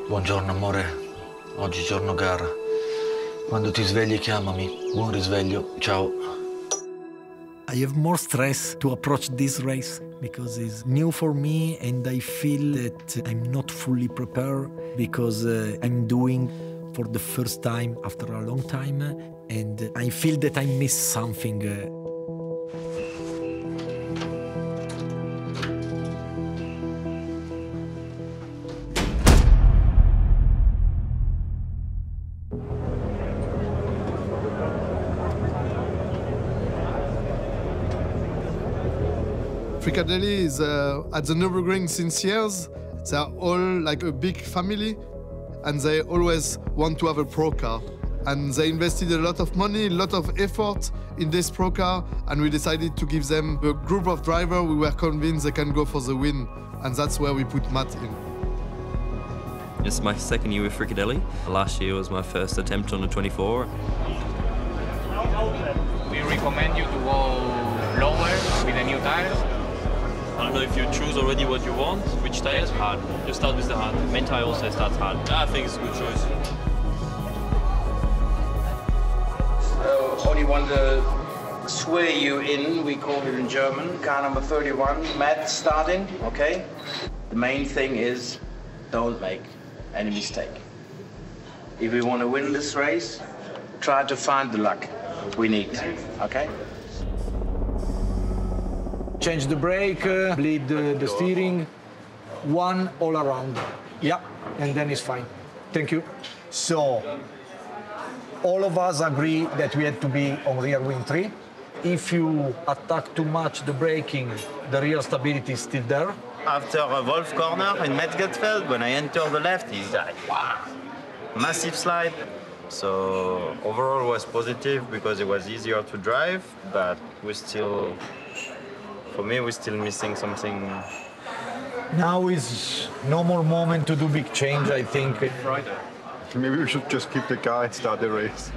Buongiorno amore, oggi giorno gara. Quando ti svegli chiamami. Buon risveglio, ciao. I have more stress to approach this race because it's new for me, and I feel that I'm not fully prepared because I'm doing for the first time after a long time, and I feel that I missed something. Frikadelli is at the Nürburgring since years. They are all like a big family, and they always want to have a pro car. And they invested a lot of money, a lot of effort in this pro car, and we decided to give them a group of drivers we were convinced they can go for the win, and that's where we put Matt in. It's my second year with Frikadelli. Last year was my first attempt on the 24. We recommend you to go lower with the new tires. I don't know if you choose already what you want, which tires? Hard. You start with the hard. Manthey also starts hard. I think it's a good choice. Only want to swear you in, we call it in German. Car number 31, Matt starting, okay? The main thing is don't make any mistake. If we want to win this race, try to find the luck we need, okay? Change the brake, bleed the steering, one all around. Yeah, and then it's fine. Thank you. So, all of us agree that we had to be on rear wing 3. If you attack too much the braking, the rear stability is still there. After a Wolf corner in Metzgerfeld, when I enter the left, it's like, wow, massive slide. So overall was positive because it was easier to drive, but we still, for me, we're still missing something. Now is no more moment to do big change, I think. Friday. Maybe we should just keep the car and start the race.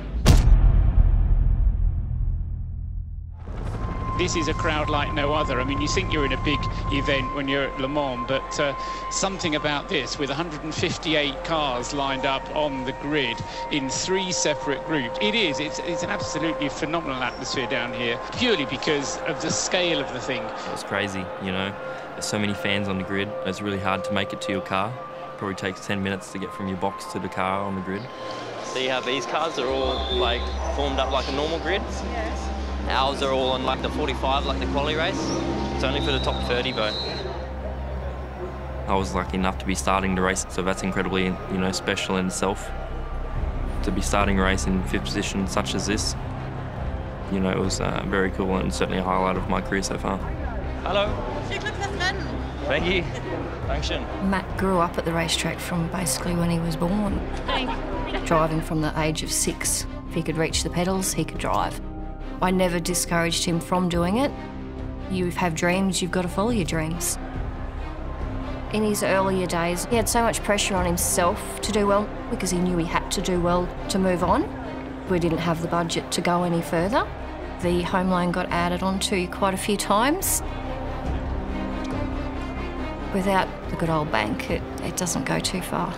This is a crowd like no other. I mean, you think you're in a big event when you're at Le Mans, but something about this, with 158 cars lined up on the grid in 3 separate groups, it's an absolutely phenomenal atmosphere down here, purely because of the scale of the thing. It was crazy, you know. There's so many fans on the grid. It's really hard to make it to your car. Probably takes 10 minutes to get from your box to the car on the grid. See how these cars are all like formed up like a normal grid? Yes. Ours are all on like the 45, like the quali race. It's only for the top 30, though. I was lucky enough to be starting the race, so that's incredibly, you know, special in itself. To be starting a race in 5th position such as this, you know, it was very cool and certainly a highlight of my career so far. Hello. Thank you. Dankeschön. Matt grew up at the racetrack from basically when he was born. Driving from the age of 6. If he could reach the pedals, he could drive. I never discouraged him from doing it. You have dreams, you've got to follow your dreams. In his earlier days, he had so much pressure on himself to do well because he knew he had to do well to move on. We didn't have the budget to go any further. The home loan got added onto quite a few times. Without the good old bank, it doesn't go too far.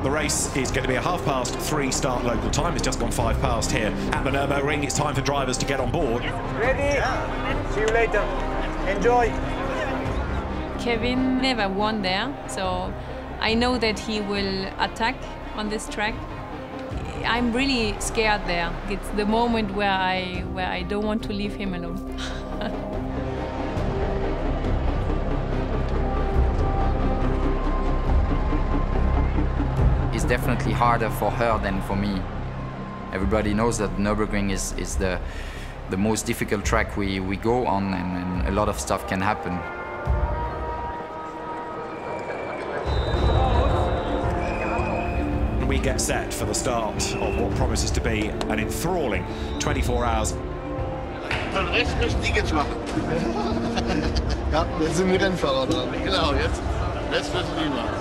The race is going to be a 3:30 start local time. It's just gone 5 past here at the Nürburgring. It's time for drivers to get on board. Ready? See you later. Enjoy. Kevin never won there, so I know that he will attack on this track. I'm really scared there. It's the moment where I don't want to leave him alone. It's definitely harder for her than for me. Everybody knows that Nürburgring is the most difficult track we go on, and a lot of stuff can happen. We get set for the start of what promises to be an enthralling 24 hours. Den Rest müssen die jetzt machen. Ja, jetzt sind wir Rennfahrer dran. Genau, jetzt. Den Rest müssen die machen.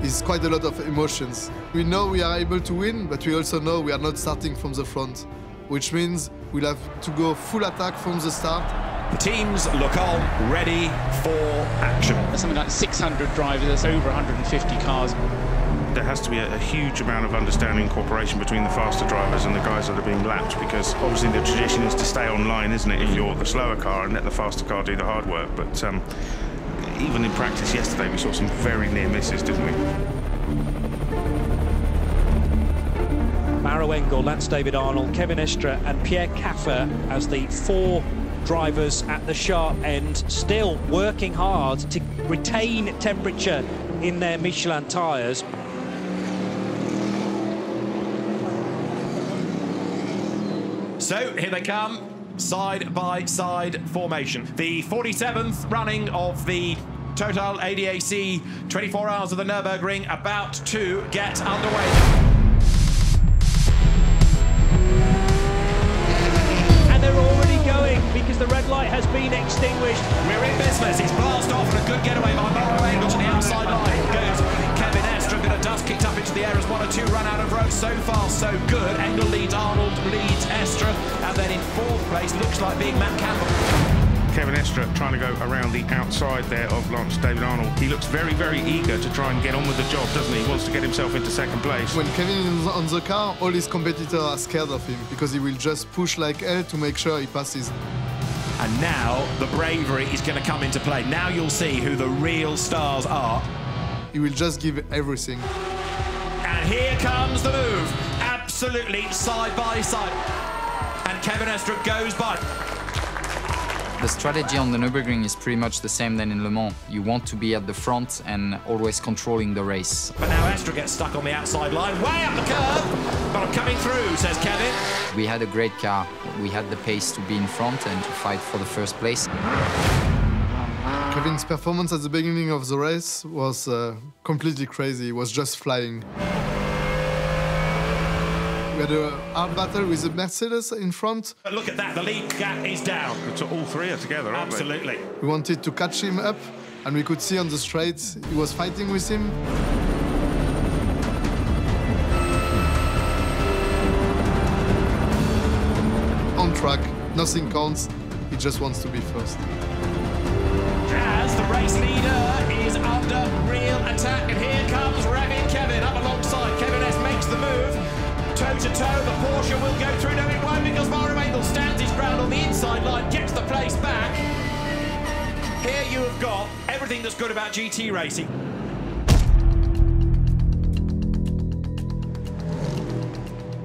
It's quite a lot of emotions. We know we are able to win, but we also know we are not starting from the front, which means we'll have to go full attack from the start. The teams look on, ready for action. Something like 600 drivers, that's over 150 cars. There has to be a huge amount of understanding and cooperation between the faster drivers and the guys that are being lapped, because obviously the tradition is to stay on line, isn't it, if you're the slower car, and let the faster car do the hard work. But even in practice yesterday, we saw some very near misses, didn't we? Maro Engel, Lance David Arnold, Kevin Estre and Pierre Caffer as the 4 drivers at the sharp end, still working hard to retain temperature in their Michelin tyres. So here they come, side-by-side formation. The 47th running of the Total ADAC 24 Hours of the Nürburgring about to get underway. And they're already going because the red light has been extinguished. We're in business. It's blast off and a good getaway by Maro Engel to the outside line. Goes Kevin Estre, a bit of dust kicked up into the air as 1 or 2 run out of road. So far, so good. Engel leads Arnold, leads Estre, and then in 4th place looks like being Matt Campbell. Kevin Estre trying to go around the outside there of Lance David Arnold. He looks very, very eager to try and get on with the job, doesn't he? He wants to get himself into 2nd place. When Kevin is on the car, all his competitors are scared of him because he will just push like hell to make sure he passes. And now the bravery is going to come into play. Now you'll see who the real stars are. He will just give everything. And here comes the move. Absolutely side by side. And Kevin Estre goes by. The strategy on the Nürburgring is pretty much the same than in Le Mans. You want to be at the front and always controlling the race. But now Estre gets stuck on the outside line, way up the curve. But I'm coming through, says Kevin. We had a great car. We had the pace to be in front and to fight for the 1st place. Kevin's performance at the beginning of the race was completely crazy. He was just flying. We had a hard battle with the Mercedes in front. But look at that, the lead gap is down. So all 3 are together, aren't Absolutely. they? We wanted to catch him up, and we could see on the straight he was fighting with him. On track, nothing counts. He just wants to be first. As the race leader is under real attack, and here comes Revin Kevin up alongside. Kevin S makes the move. Toe-to-toe, the Porsche will go through. No, it won't, because Maro Engel stands his ground on the inside line, gets the place back. Here you have got everything that's good about GT racing.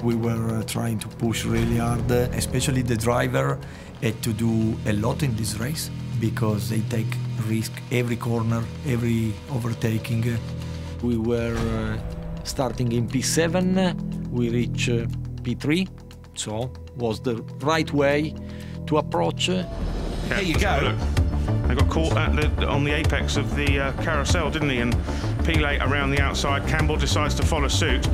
We were trying to push really hard, especially the driver had to do a lot in this race because they take risk every corner, every overtaking. We were starting in P7. We reach P3, so was the right way to approach. Here you go. They got caught on the apex of the carousel, didn't he? And Pilet around the outside. Campbell decides to follow suit.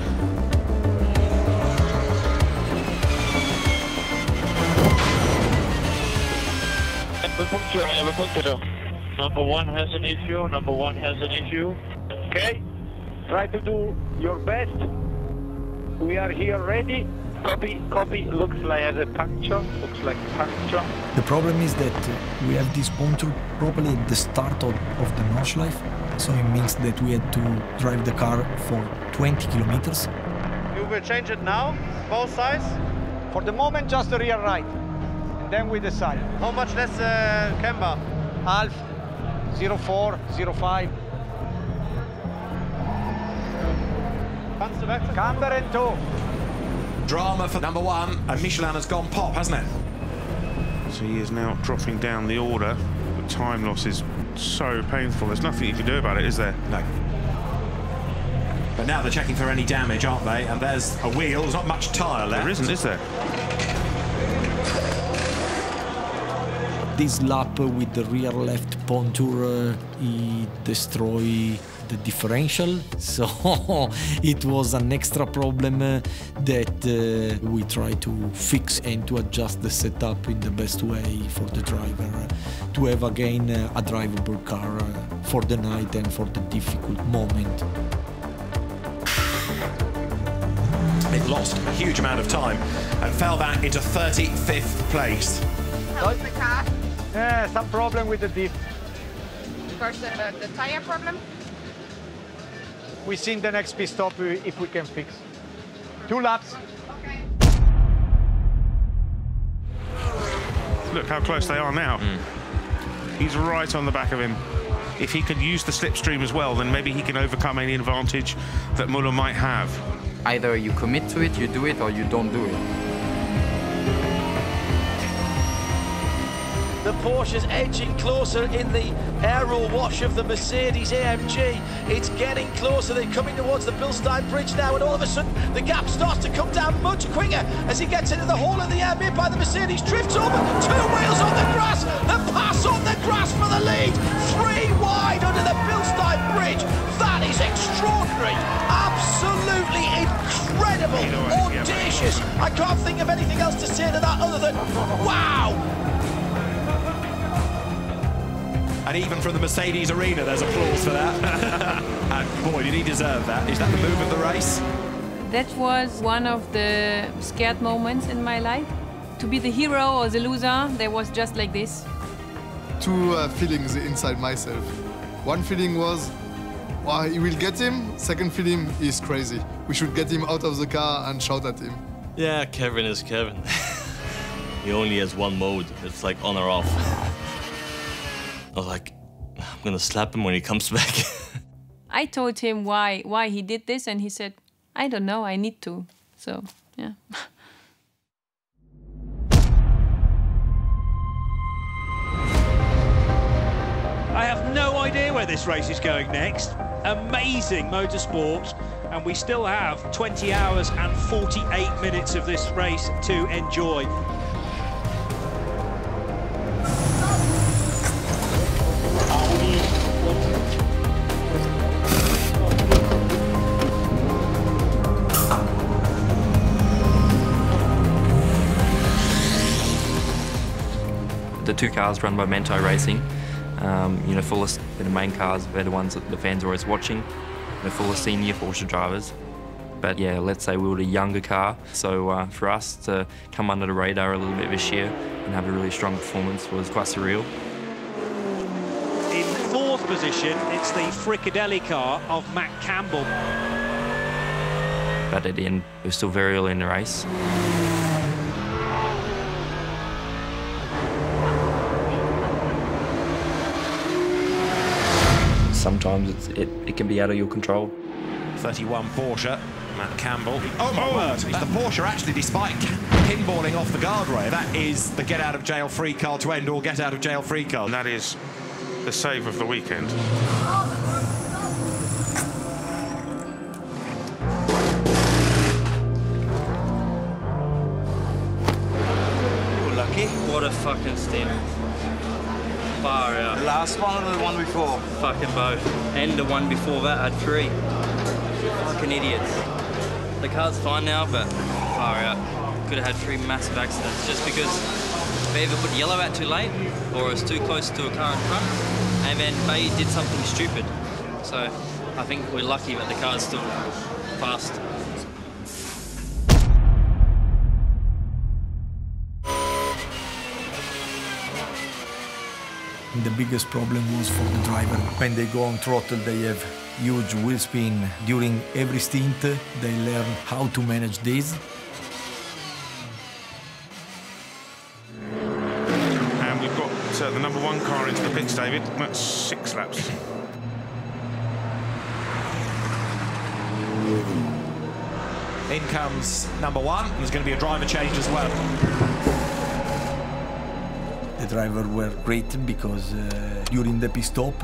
have a puncture. Number one has an issue. Number one has an issue. Okay. Try to do your best. We are here ready. Copy, copy. Looks like a puncture. Looks like a puncture. The problem is that we have this puncture probably at the start of the Nordschleife, so it means that we had to drive the car for 20 kilometers. You will change it now, both sides? For the moment, just the rear right. And then we decide. How much less camber? Half, 0.4, 0.5. Camber and two. Drama for number one, and Michelin has gone pop, hasn't it? So he is now dropping down the order. The time loss is so painful. There's nothing you can do about it, is there? No. But now they're checking for any damage, aren't they? And there's a wheel. There's not much tyre left. There isn't, is there? This lap with the rear left puncture, he destroyed the differential, so it was an extra problem that we try to fix and to adjust the setup in the best way for the driver to have again a drivable car for the night and for the difficult moment. It lost a huge amount of time and fell back into 35th place. How's the car? Yeah, some problem with the diff. Of course, the tire problem? We see in the next pit stop if we can fix. 2 laps. Okay. Look how close they are now. He's right on the back of him. If he can use the slipstream as well, then maybe he can overcome any advantage that Muller might have. Either you commit to it, you do it, or you don't do it. The Porsche's edging closer in the aero wash of the Mercedes AMG. It's getting closer. They're coming towards the Bilstein Bridge now, and all of a sudden the gap starts to come down much quicker as he gets into the hole in the air made by the Mercedes. Drifts over, 2 wheels on the grass, the pass on the grass for the lead. 3 wide under the Bilstein Bridge. That is extraordinary. Absolutely incredible. Audacious. I can't think of anything else to say to that other than wow. And even from the Mercedes arena, there's applause for that. And boy, did he deserve that. Is that the move of the race? That was one of the scared moments in my life. To be the hero or the loser, there was just like this. 2 feelings inside myself. One feeling was, oh, he will get him. Second feeling, he's crazy. We should get him out of the car and shout at him. Yeah, Kevin is Kevin. He only has one mode. It's like on or off. I was like, I'm gonna slap him when he comes back. I told him why he did this, and he said, I don't know, I need to. So, yeah. I have no idea where this race is going next. Amazing motorsport, and we still have 20 hours and 48 minutes of this race to enjoy. The 2 cars run by Manthey-Racing, you know, full of the main cars, they're the ones that the fans are always watching. They're full of senior Porsche drivers. But yeah, let's say we were the younger car, so for us to come under the radar a little bit this year and have a really strong performance was quite surreal. In 4th position, it's the Frikadelli car of Matt Campbell. But at the end, it was still very early in the race. Sometimes it can be out of your control. 31 Porsche, Matt Campbell. Oh my word, it's the Porsche actually, despite pinballing off the guardrail. That is the get out of jail free card to end all get out of jail free card. And that is the save of the weekend. You're lucky. What a fucking stint. Far out. The last one or the one before? Fucking both. And the one before that had 3. Fucking idiots. The car's fine now, but far out. Could have had 3 massive accidents just because We either put yellow out too late or it was too close to a car in front, and then they did something stupid. So I think we're lucky that the car's still fast. The biggest problem was for the driver. When they go on throttle, they have huge wheel spin. During every stint, they learn how to manage this. And we've got the number 1 car into the pits, David. That's 6 laps. In comes number 1. There's going to be a driver change as well. The drivers were great because during the pit stop,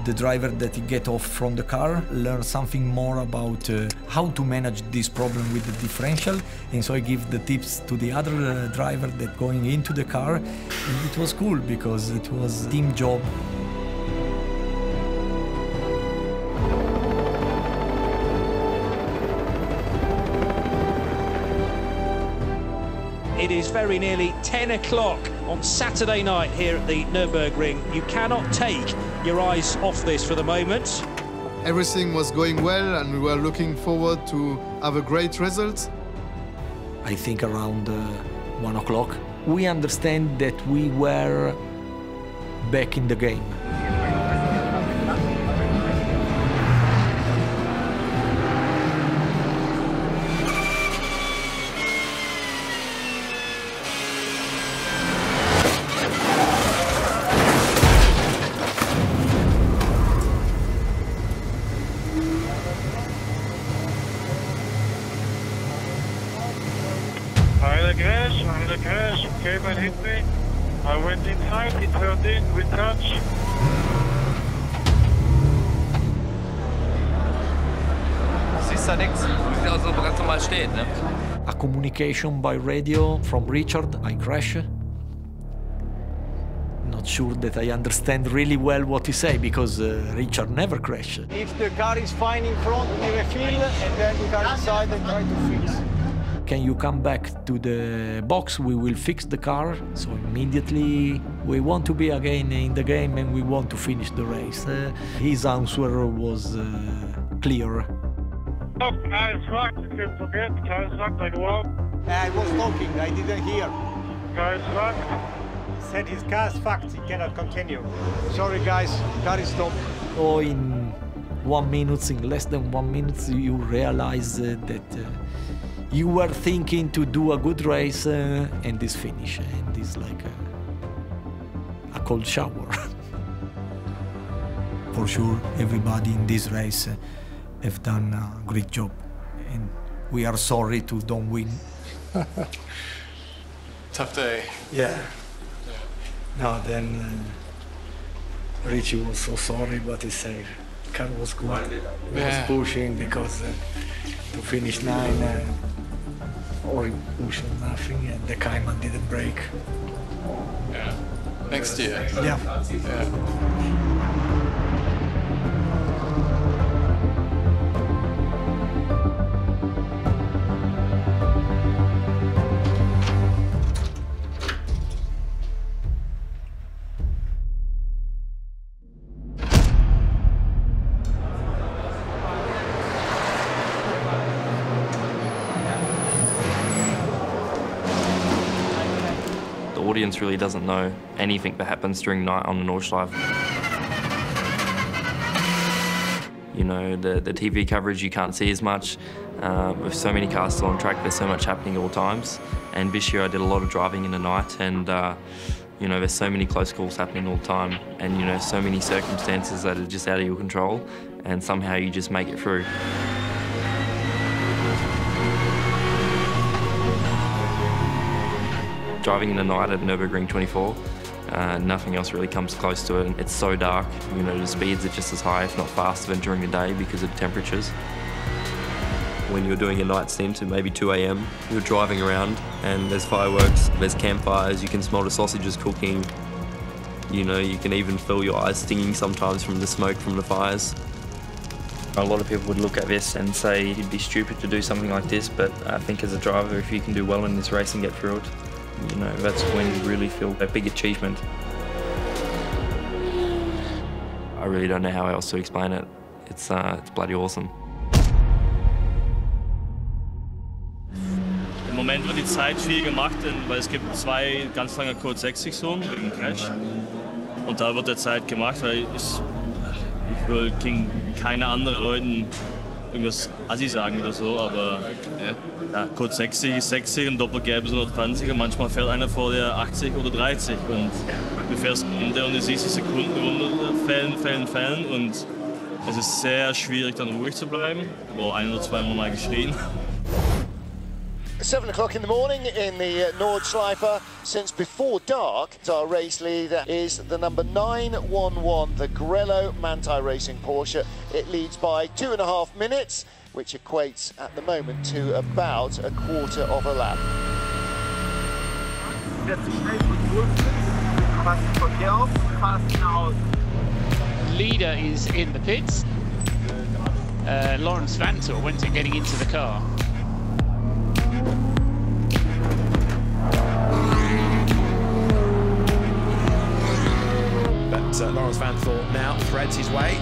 the driver that get off from the car learned something more about how to manage this problem with the differential, and so I give the tips to the other driver that going into the car, and it was cool because it was a team job. It is very nearly 10 o'clock on Saturday night here at the Nürburgring. You cannot take your eyes off this for the moment. Everything was going well and we were looking forward to have a great result. I think around 1 o'clock, we understand that we were back in the game. I had a crash, came and hit me. I went inside, it turned in, we touched. Siehst du nichts? Sieht aus, als ob er ganz normal steht, ne? A communication by radio from Richard, I crash. Not sure that I understand really well what he say because Richard never crash. If the car is fine in front, we refill, and then we go inside and try to fix. Can you come back to the box? We will fix the car. So immediately we want to be again in the game and we want to finish the race. His answer was clear. Oh, car is fucked, you can forget. Car is fucked like what? I was talking, I didn't hear. Car is fucked. He said his car is fucked, he cannot continue. Sorry guys, car is stopped. Oh, in 1 minute, in less than 1 minute, you realize that you were thinking to do a good race and this finish, and it's like a cold shower. For sure, everybody in this race have done a great job, and we are sorry to don't win. Tough day. Yeah. No, then Richie was so sorry, but he said car was good. He was pushing because to finish 9. Or pushing nothing, and the Cayman didn't break. Yeah. Next year. Yeah. The audience really doesn't know anything that happens during night on the Nordschleife. You know, the TV coverage you can't see as much. With so many cars still on track, there's so much happening at all times. And this year I did a lot of driving in the night, and you know, there's so many close calls happening all the time, and you know, so many circumstances that are just out of your control, and somehow you just make it through. Driving in the night at Nürburgring 24, nothing else really comes close to it. It's so dark, you know, the speeds are just as high, if not faster, than during the day because of the temperatures. When you're doing a night stint at maybe 2 a.m, you're driving around and there's fireworks, there's campfires, you can smell the sausages cooking. You know, you can even feel your eyes stinging sometimes from the smoke from the fires. A lot of people would look at this and say you'd be stupid to do something like this, but I think as a driver, if you can do well in this race and get through it, You know, that's when you really feel a big achievement. I really don't know how else to explain it. It's bloody awesome. Im Moment wird die Zeit viel gemacht, weil es gibt 2 ganz lange Code 60-Zonen wegen Crash. Und da wird der Zeit gemacht, weil ich will gegen keine anderen Leuten irgendwas Assi sagen oder so, aber ja, Code 60 ist 60 und Doppelgelb ist 120 und manchmal fährt einer vor der 80 oder 30 und du fährst runter und du siehst die Sekunden runter, fällen und es ist sehr schwierig dann ruhig zu bleiben. Boah, 1 oder 2 Mal geschrien. 7 o'clock in the morning in the Nordschleife. Since before dark, our race leader is the number 911, the Grello Manthey-Racing Porsche. It leads by 2.5 minutes, which equates at the moment to about a quarter of a lap. Leader is in the pits. Lawrence Vantor went to getting into the car. Lawrence Vantor now threads his way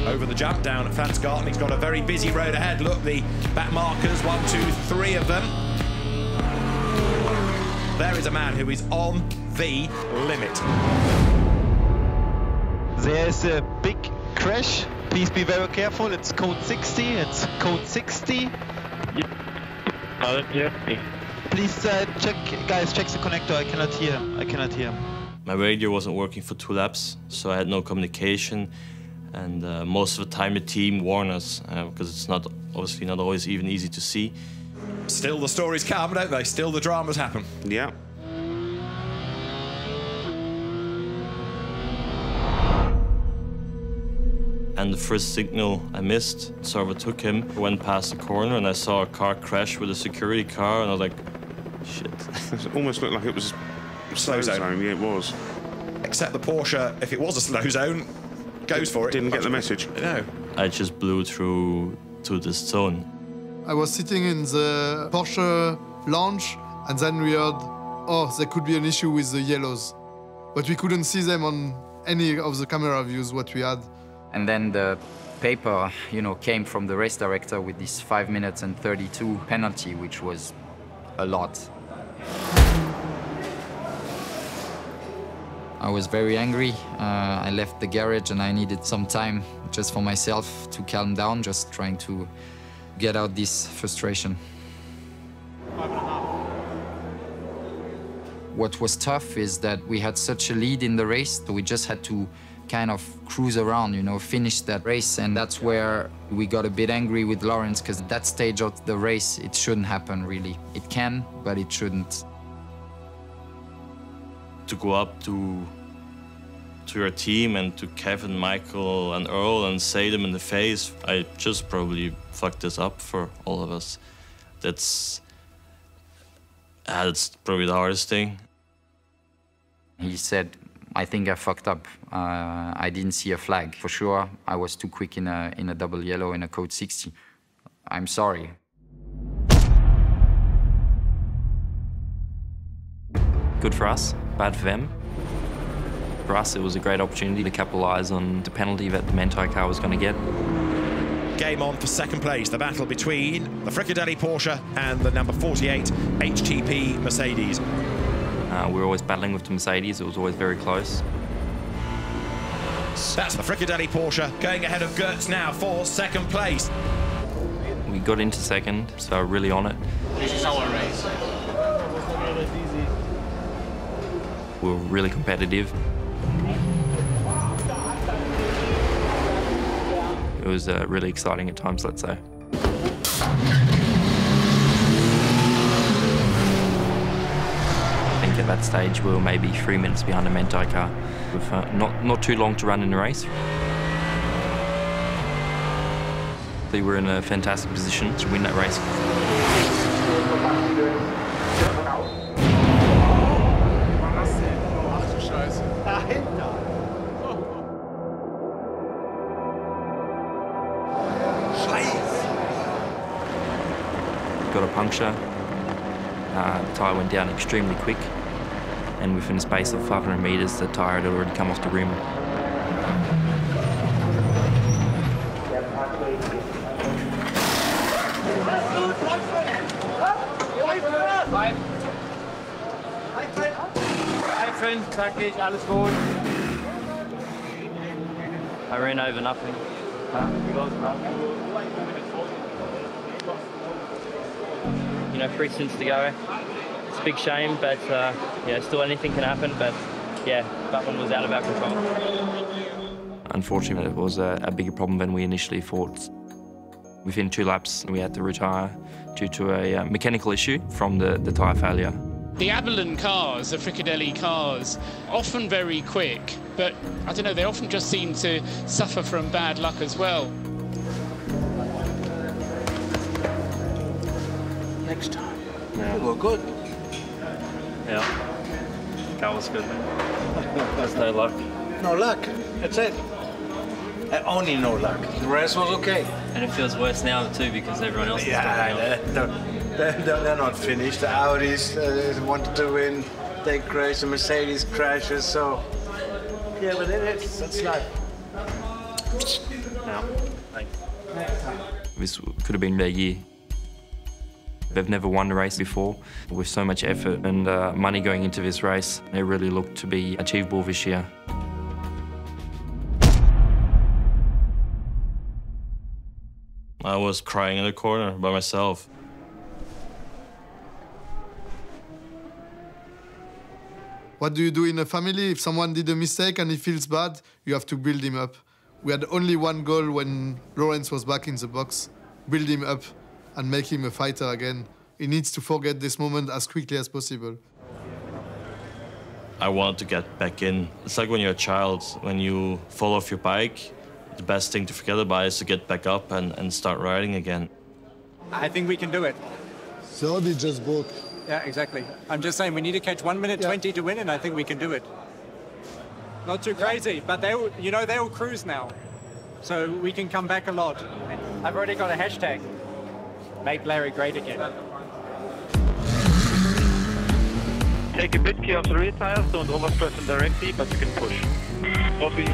over the jump down at Flansgarten. He's got a very busy road ahead. Look, the back markers, 1, 2, 3 of them. There is a man who is on the limit. There is a big crash. Please be very careful. It's code 60. It's code 60. Please check, guys, check the connector. I cannot hear him. I cannot hear him. My radio wasn't working for 2 laps, so I had no communication. And most of the time the team warned us, because it's obviously not always even easy to see. Still the stories come, don't they? Still the dramas happen. Yeah. And the first signal I missed, so I overtook him, went past the corner, and I saw a car crash with a security car, and I was like, shit. It almost looked like it was slow zone. Yeah, it was. Except the Porsche, if it was a slow zone, goes for it. Didn't get the message. No. I just blew through to this zone. I was sitting in the Porsche lounge, and then we heard, oh, there could be an issue with the yellows. But we couldn't see them on any of the camera views what we had. And then the paper, came from the race director with this 5 minutes and 32 penalty, which was a lot. I was very angry. I left the garage and I needed some time just for myself to calm down, just trying to get out this frustration. What was tough is that we had such a lead in the race, so we just had to kind of cruise around, finish that race. And that's where we got a bit angry with Lawrence, because at that stage of the race, it shouldn't happen, really. It can, but it shouldn't. To go up to your team and to Kevin, Michael and Earl and say them in the face, I just probably fucked this up for all of us. That's probably the hardest thing. He said, I think I fucked up. I didn't see a flag. For sure, I was too quick in a double yellow in a code 60. I'm sorry. Good for us, bad for them. For us, it was a great opportunity to capitalise on the penalty that the Manthey car was going to get. Game on for second place, the battle between the Frikadelli Porsche and the number 48 HTP Mercedes. We were always battling with the Mercedes, it was always very close. That's the Frikadelli Porsche going ahead of Gertz now for second place. We got into second, so really on it. This is our race. We were really competitive. It was really exciting at times, let's say. I think at that stage we were maybe 3 minutes behind the Manthey car, with not too long to run in the race. We were in a fantastic position to win that race. Got a puncture. The tyre went down extremely quick. And within a space of 500 meters, the tire had already come off the rim. Alles gut. I ran over nothing. You know, 3 stints to go. It's a big shame, but yeah, still anything can happen. But yeah, that one was out of our control. Unfortunately, it was a bigger problem than we initially thought. Within 2 laps, we had to retire due to a mechanical issue from the tyre failure. The Aberlin cars, the Frikadelli cars, often very quick, but I don't know, they often just seem to suffer from bad luck as well. Next time. Yeah. We'll go good. Yeah. Car was good. There's no luck. No luck. That's it. Only no luck. The rest was okay. And it feels worse now too because everyone else is they're not finished. The Audis wanted to win. They crashed. The Mercedes crashes. So yeah, but that's life. No. Thanks. This could have been their year. They've never won a race before. With so much effort and money going into this race, they really looked to be achievable this year. I was crying in the corner by myself. What do you do in a family? If someone did a mistake and he feels bad, you have to build him up. We had only one goal when Lawrence was back in the box. Build him up and make him a fighter again. He needs to forget this moment as quickly as possible. I wanted to get back in. It's like when you're a child, when you fall off your bike, the best thing to forget about is to get back up and start riding again. I think we can do it. The Audi just broke. Yeah, exactly. I'm just saying we need to catch 1 minute 20 to win, and I think we can do it. Not too crazy, but they'll cruise now. So we can come back a lot. I've already got a hashtag. Make Larry great again. Take a bit key off the rear tires, don't overstress them directly, but you can push. Copy.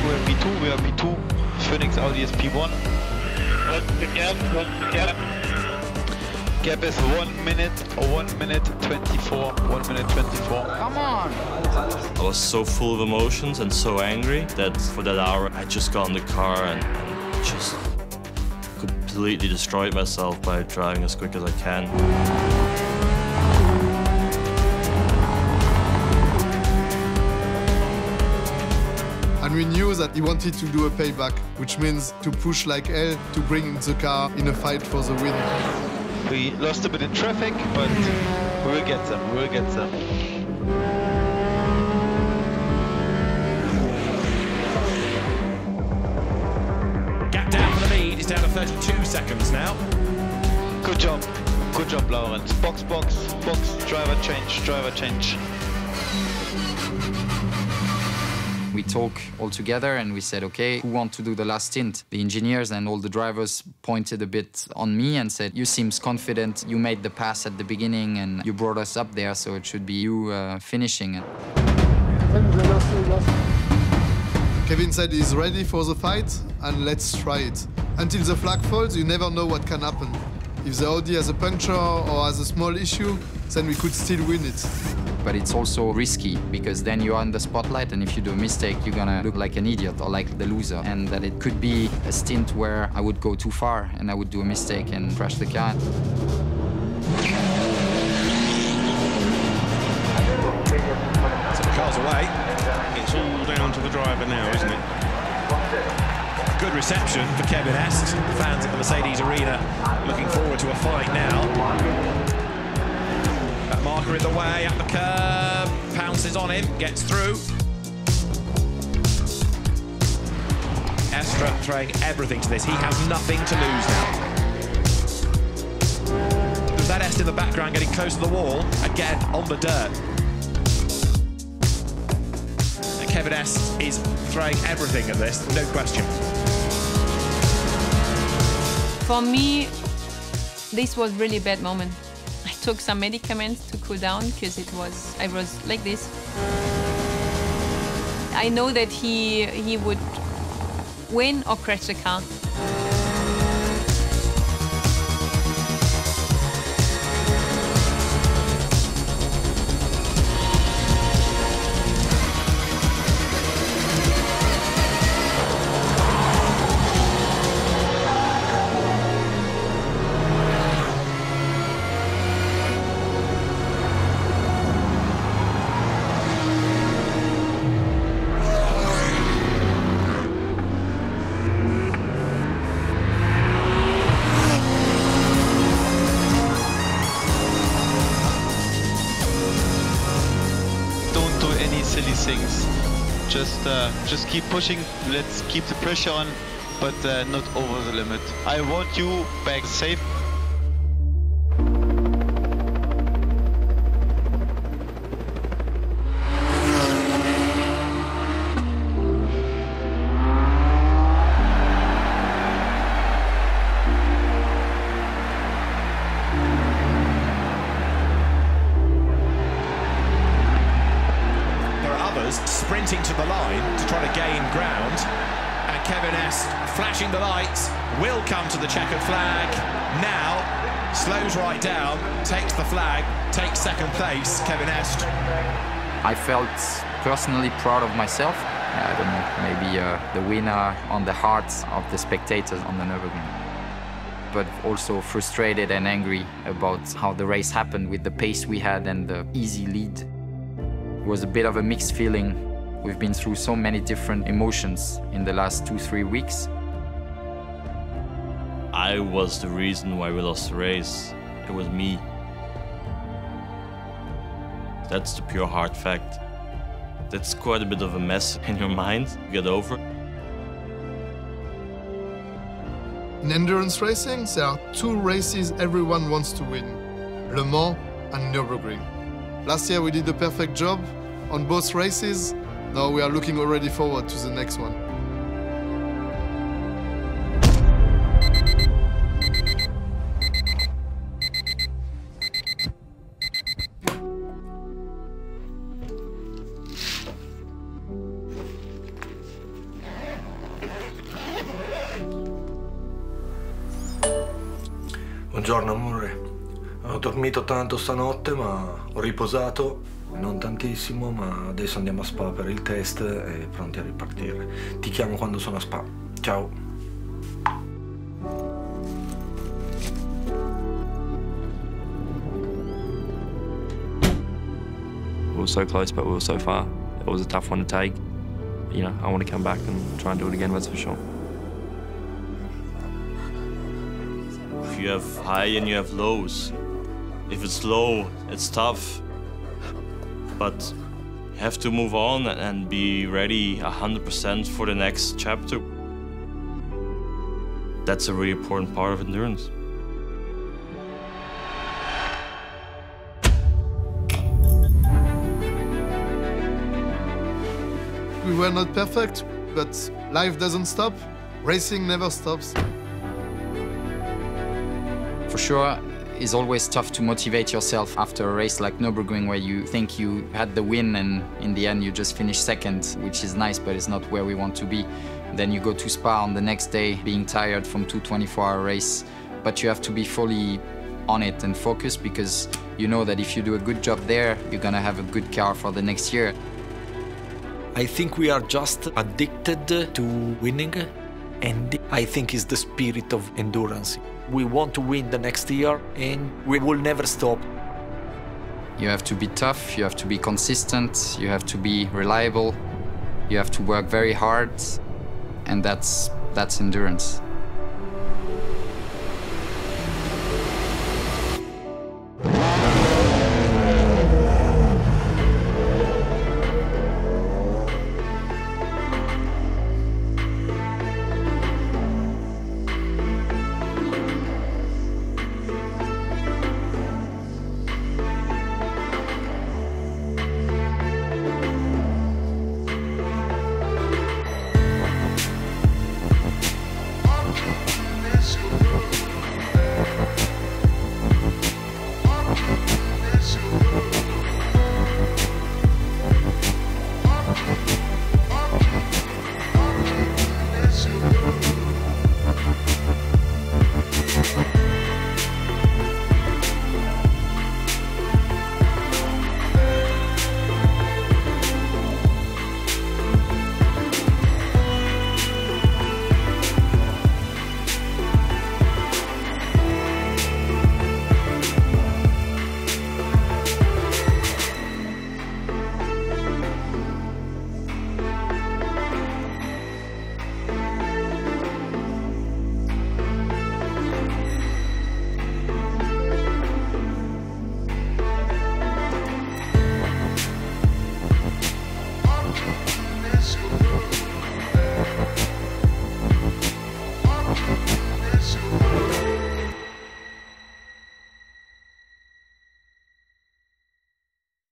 We're P2, we are P2. Phoenix Audi is P1. What's the gap? Gap is 1 minute or 1 minute 24. 1 minute 24. Come on! I was so full of emotions and so angry that for that hour I just got in the car and just completely destroyed myself by driving as quick as I can. And we knew that he wanted to do a payback, which means to push like hell to bring the car in a fight for the win. We lost a bit in traffic, but we will get them, we will get them. Gap down for the lead, it's down to 32 seconds now. Good job, Lawrence. Box, driver change. We talked all together and we said, okay, who want to do the last stint? The engineers and all the drivers pointed a bit on me and said, you seems confident, you made the pass at the beginning and you brought us up there, so it should be you finishing. Kevin said he's ready for the fight and let's try it. Until the flag falls, you never know what can happen. If the Audi has a puncture or has a small issue, then we could still win it. But it's also risky because then you're on the spotlight and if you do a mistake, you're gonna look like an idiot or like the loser. And that it could be a stint where I would go too far and I would do a mistake and crash the car. So the car's away. It's all down to the driver now, isn't it? Good reception for Kevin Est. Fans at the Mercedes Arena looking forward to a fight now. That marker in the way, up the curb, pounces on him, gets through. Estra throwing everything to this. He has nothing to lose now. There's that Est in the background getting close to the wall, again on the dirt. And Kevin Est is throwing everything at this, no question. For me, this was really a bad moment. I took some medicaments to cool down because I was like this. I know that he would win or crash the car. Just keep pushing, let's keep the pressure on, but not over the limit. I want you back safe. Sprinting to the line to try to gain ground, and Kevin Est flashing the lights, will come to the checkered flag now, slows right down, takes the flag, takes second place, Kevin Est. I felt personally proud of myself. I don't know, maybe the winner on the hearts of the spectators on the Nürburgring. But also frustrated and angry about how the race happened with the pace we had and the easy lead. It was a bit of a mixed feeling. We've been through so many different emotions in the last 2-3 weeks. I was the reason why we lost the race. It was me. That's the pure hard fact. That's quite a bit of a mess in your mind to get over. In endurance racing, there are two races everyone wants to win: Le Mans and Nürburgring. Last year we did a perfect job on both races. Now we are looking already forward to the next one. Buongiorno amore, ho dormito tanto stanotte ma ho riposato, non tantissimo, ma adesso andiamo a Spa per il test e pronti a ripartire. Ti chiamo quando sono a Spa, ciao! We were so close but we were so far. It was a tough one to take. You know, I want to come back and try and do it again, that's for sure. You have high and you have lows. If it's low, it's tough. But you have to move on and be ready 100% for the next chapter. That's a really important part of endurance. We were not perfect, but life doesn't stop. Racing never stops. For sure, it's always tough to motivate yourself after a race like Nürburgring, where you think you had the win and in the end you just finished second, which is nice, but it's not where we want to be. Then you go to Spa on the next day, being tired from 2 24-hour race, but you have to be fully on it and focused, because you know that if you do a good job there, you're gonna have a good car for the next year. I think we are just addicted to winning, and I think it's the spirit of endurance. We want to win the next year, and we will never stop. You have to be tough, you have to be consistent, you have to be reliable, you have to work very hard, and that's endurance.